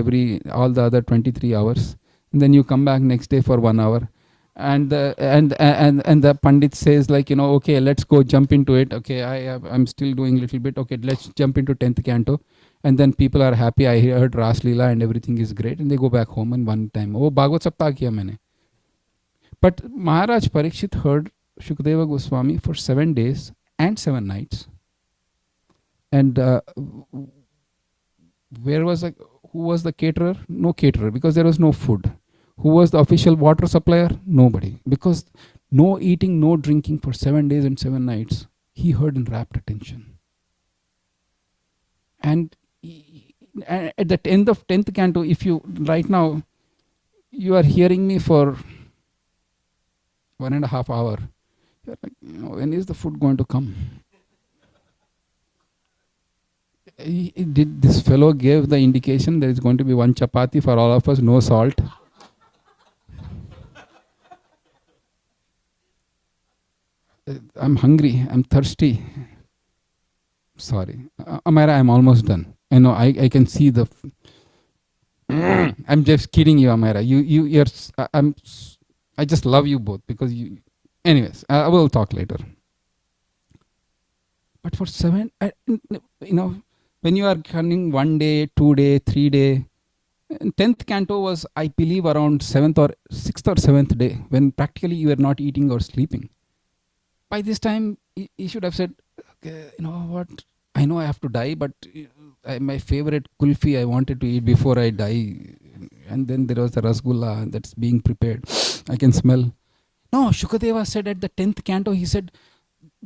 all the other 23 hours. And then you come back next day for 1 hour. And the Pandit says okay, let's go jump into it. Okay, I'm still doing a little bit. Okay, let's jump into 10th canto. And then people are happy. I heard Ras Leela and everything is great. And they go back home in one time. Oh, Bhagavad Saptaha kiya maine. But Maharaj Parikshit heard Shukadeva Goswami for 7 days and 7 nights. And who was the caterer? No caterer, because there was no food. Who was the official water supplier? Nobody. Because no eating, no drinking for 7 days and 7 nights. He heard in rapt attention. And at the end of 10th canto, if you, right now, you are hearing me for 1.5 hours. You're like, when is the food going to come? Did this fellow gave the indication there is going to be 1 chapati for all of us, no salt? I'm hungry, I'm thirsty. Sorry. Amira, I'm almost done. I know, I can see the... I'm just kidding you, Amira. I just love you both because you... Anyways, I will talk later. But for 7... when you are coming 1 day, 2 day, 3 day... 10th canto was, I believe, around 6th or 7th day, when practically you were not eating or sleeping. By this time, he should have said, okay, you know what, I know I have to die, but my favorite kulfi I wanted to eat before I die. And then there was the rasgulla that's being prepared. I can smell. No, Shukadeva said at the 10th canto, he said,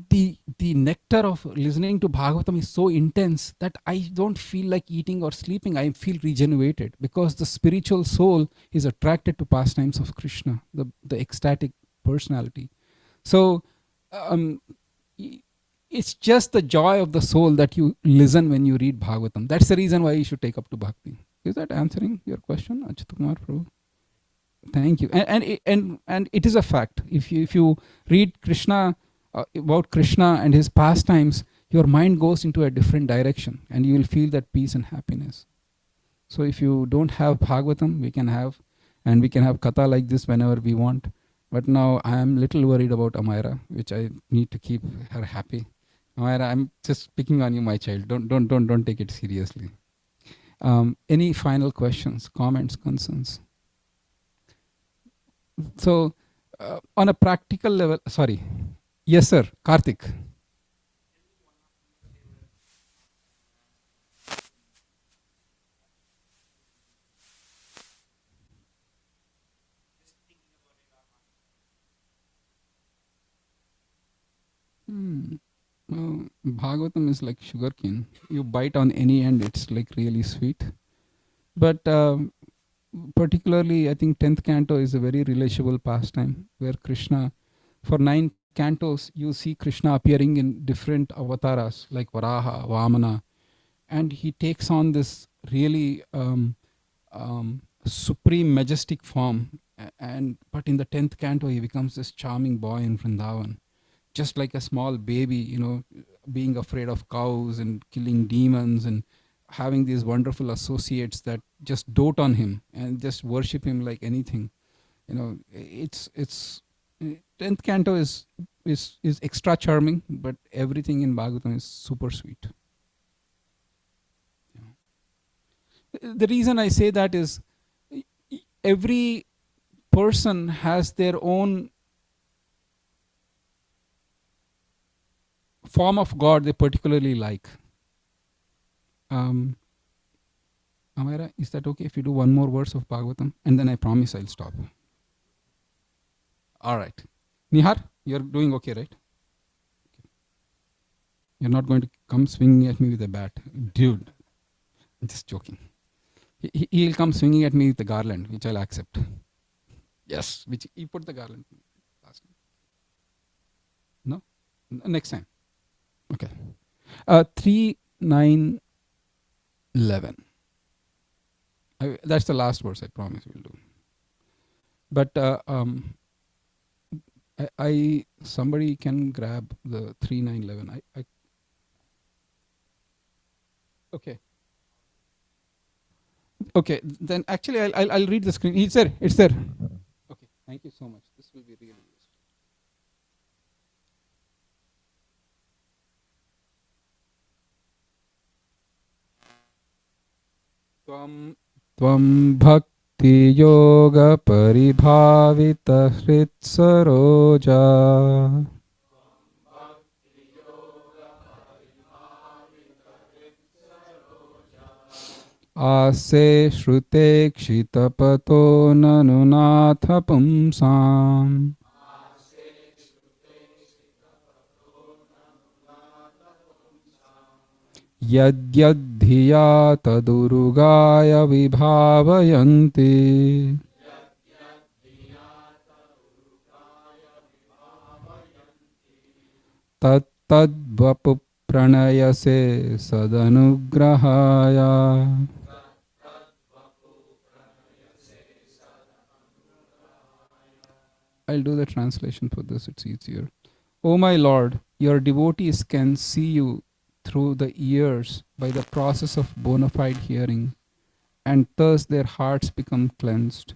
the nectar of listening to Bhagavatam is so intense that I don't feel like eating or sleeping. I feel regenerated because the spiritual soul is attracted to pastimes of Krishna, the ecstatic personality. So it's just the joy of the soul that you listen when you read Bhagavatam. That's the reason why you should take up to Bhakti. Is that answering your question, Achyut Kumar Prabhu? Thank you. And it is a fact. If you read Krishna, about Krishna and his pastimes, your mind goes into a different direction and you will feel that peace and happiness. So if you don't have Bhagavatam, we can have. and we can have katha like this whenever we want. But now I am little worried about Amira, which I need to keep her happy. Amira, I'm just picking on you, my child. Don't take it seriously. Any final questions, comments, concerns? So, on a practical level, sorry. Yes, sir. Karthik. Bhagavatam is like sugarcane. You bite on any end, it's like really sweet. But particularly, I think 10th canto is a very relishable pastime where Krishna, for 9 cantos, you see Krishna appearing in different avatars like Varaha, Vamana, and he takes on this really supreme, majestic form. But in the 10th canto, he becomes this charming boy in Vrindavan, just like a small baby, being afraid of cows and killing demons and having these wonderful associates that just dote on him and just worship him like anything. It's 10th canto is extra charming, but everything in Bhagavatam is super sweet. The reason I say that is every person has their own form of God they particularly like. Amira, is that okay if you do one more verse of Bhagavatam? And then I promise I'll stop. All right. Nihar, you're doing okay, right? You're not going to come swinging at me with a bat. Dude, I'm just joking. He'll come swinging at me with the garland, which I'll accept. Yes, which he put the garland last time. No? Next time. Okay. 3, 9, 11. That's the last verse I promise we'll do. But somebody can grab the 3, 9, 11. Okay. Okay, then actually I'll read the screen. It's there. Okay, thank you so much. This will be really useful. Tvam bhakti yoga paribhavita hritsaroja ase shrute kshitapato nanunatha pumsam yadyadhiya tadurugaya vibhavayanti tattadvapu pranayase sadanugrahaya. I'll do the translation for this, it's easier. O my Lord, your devotees can see you through the ears by the process of bona fide hearing, and thus their hearts become cleansed,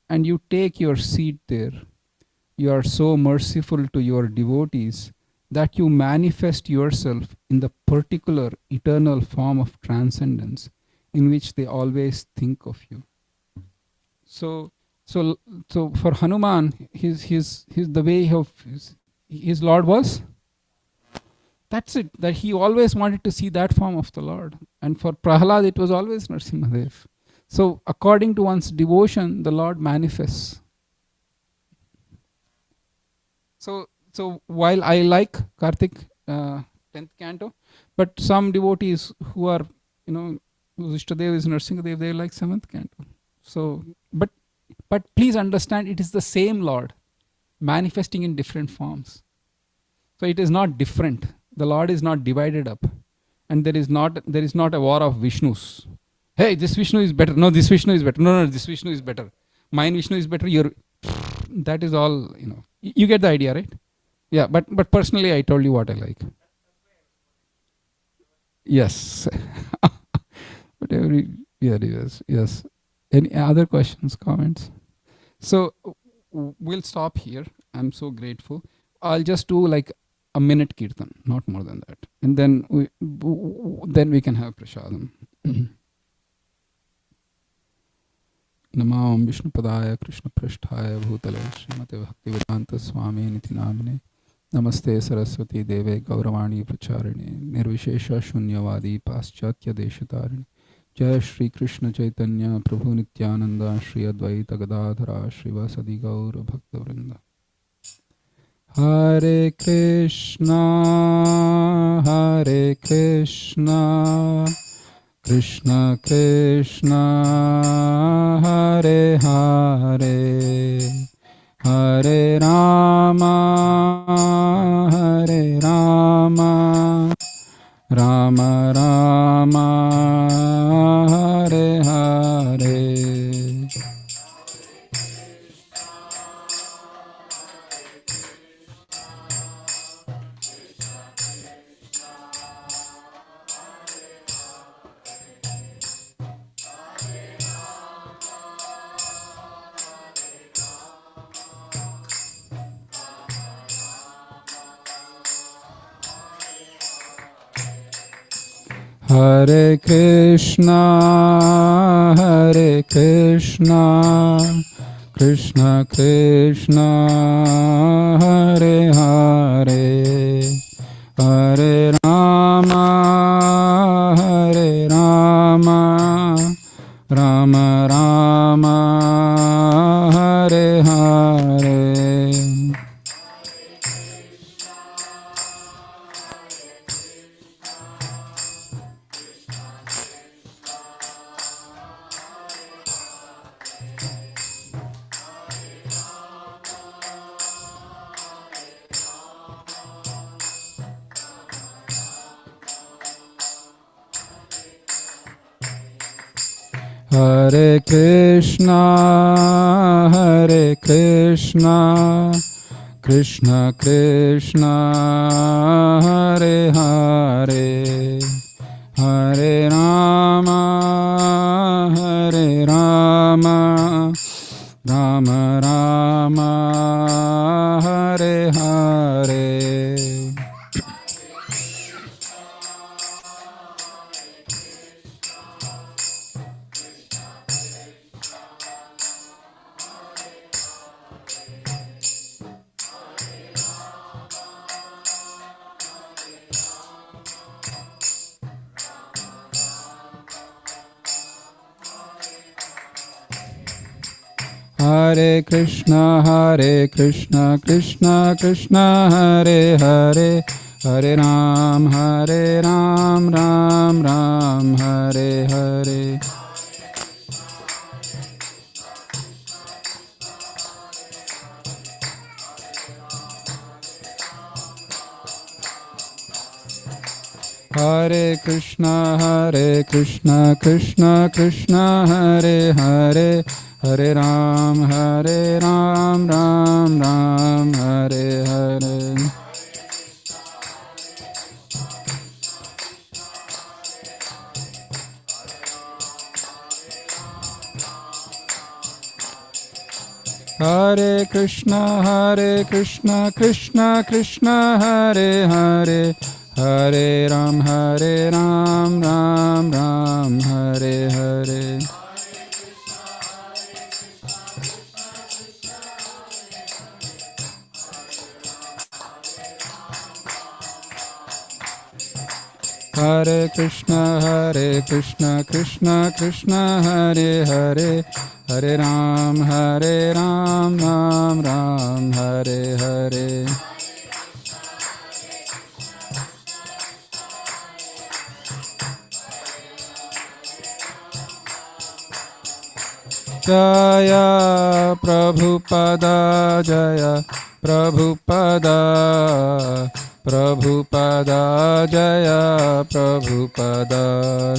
and you take your seat there. You are so merciful to your devotees that you manifest yourself in the particular eternal form of transcendence in which they always think of you. So for Hanuman, his the way of his Lord was. That's it. That he always wanted to see that form of the Lord. And for Prahlad, it was always Nrsimhadev. So according to one's devotion, the Lord manifests. So while I like Karthik 10th canto, but some devotees who are whose Ishtadev is Nrsimhadev, they like 7th canto. So but please understand, it is the same Lord manifesting in different forms. So it is not different. The Lord is not divided up, and there is not a war of Vishnus. Hey, this Vishnu is better. No, this Vishnu is better. No, this Vishnu is better. Mine Vishnu is better. That is all. You get the idea, right? Yeah, but personally, I told you what I like. Yes. But yes. Any other questions, comments? So we'll stop here. I'm so grateful. I'll just do like a minute kirtan, not more than that, and then we can have prasadam. Namam Vishnu Padaya Krishna Prasthaya Bhutale Srimate Bhakti Vedanta Swami Niti Namine Namaste Saraswati Deve Gauravani Pracharine Nirvishesha Shunyavadi Paschatya Deshatarine Jai Shri Krishna Chaitanya Prabhu Nityananda Shri Advaita Gadadhara Srivas Adi Gaura Bhakta Vrinda. Hare Krishna Hare Krishna Krishna Krishna Hare Hare Hare Rama Hare Rama Rama Rama Hare Hare. Hare Krishna, Hare Krishna, Krishna Krishna, Hare Hare, Hare Rama, Hare Rama, Rama Rama, Hare Hare. Hare Krishna, Hare Krishna, Krishna Krishna, Hare Hare, Hare Rama, Hare Rama, Rama Rama, Hare Hare. Hare Krishna, Krishna Krishna, Hare Hare, Hare Ram, Ram Ram, Hare Hare. Hare Krishna, Krishna Krishna, Hare Hare, Hare Ram, Ram Ram, Hare Hare. Hare Krishna, Krishna Krishna, Hare Hare, Hare Ram, Ram Ram, Hare Hare. Hare Krishna, Krishna Krishna, Hare Hare, Hare Ram, Ram Ram, Hare Hare. Jaya Prabhupada, Jaya Prabhupada, Prabhupada, Jaya Prabhupada.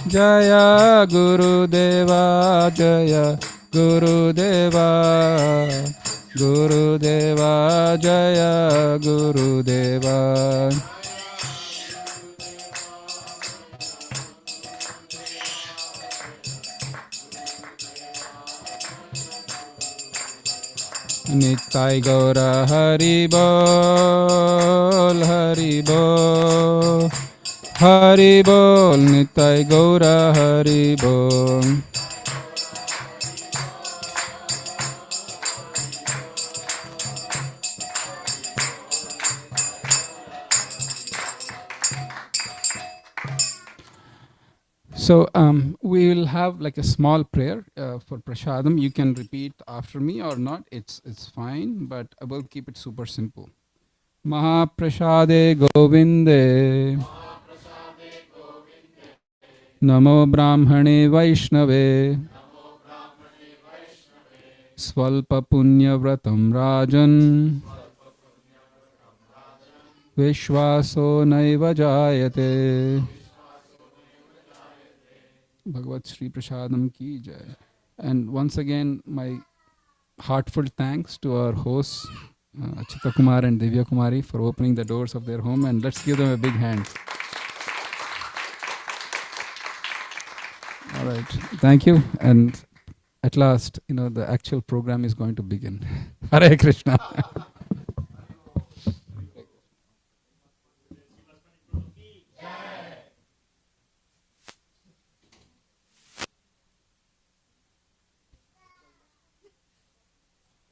Jaya Gurudeva, Jaya Gurudeva, Gurudeva Jaya Gurudeva. Nittai Gaura Hari Bol, Hari Bol, Hari Bol, Nittai Gaura Hari Bol. So we will have like a small prayer for prasadam. You can repeat after me or not. It's fine, but I will keep it super simple. Mahaprasade Govinde Namo Brahmane Vaishnave Svalpa Punya Vratam Rajan Vishwaso Naiva Jayate. Bhagavad Sri Prasadam ki jai. And once again, my heartfelt thanks to our hosts, Achyuta Kumar and Divya Kumari, for opening the doors of their home, and let's give them a big hand. All right, thank you. And at last, the actual program is going to begin. Hare Krishna.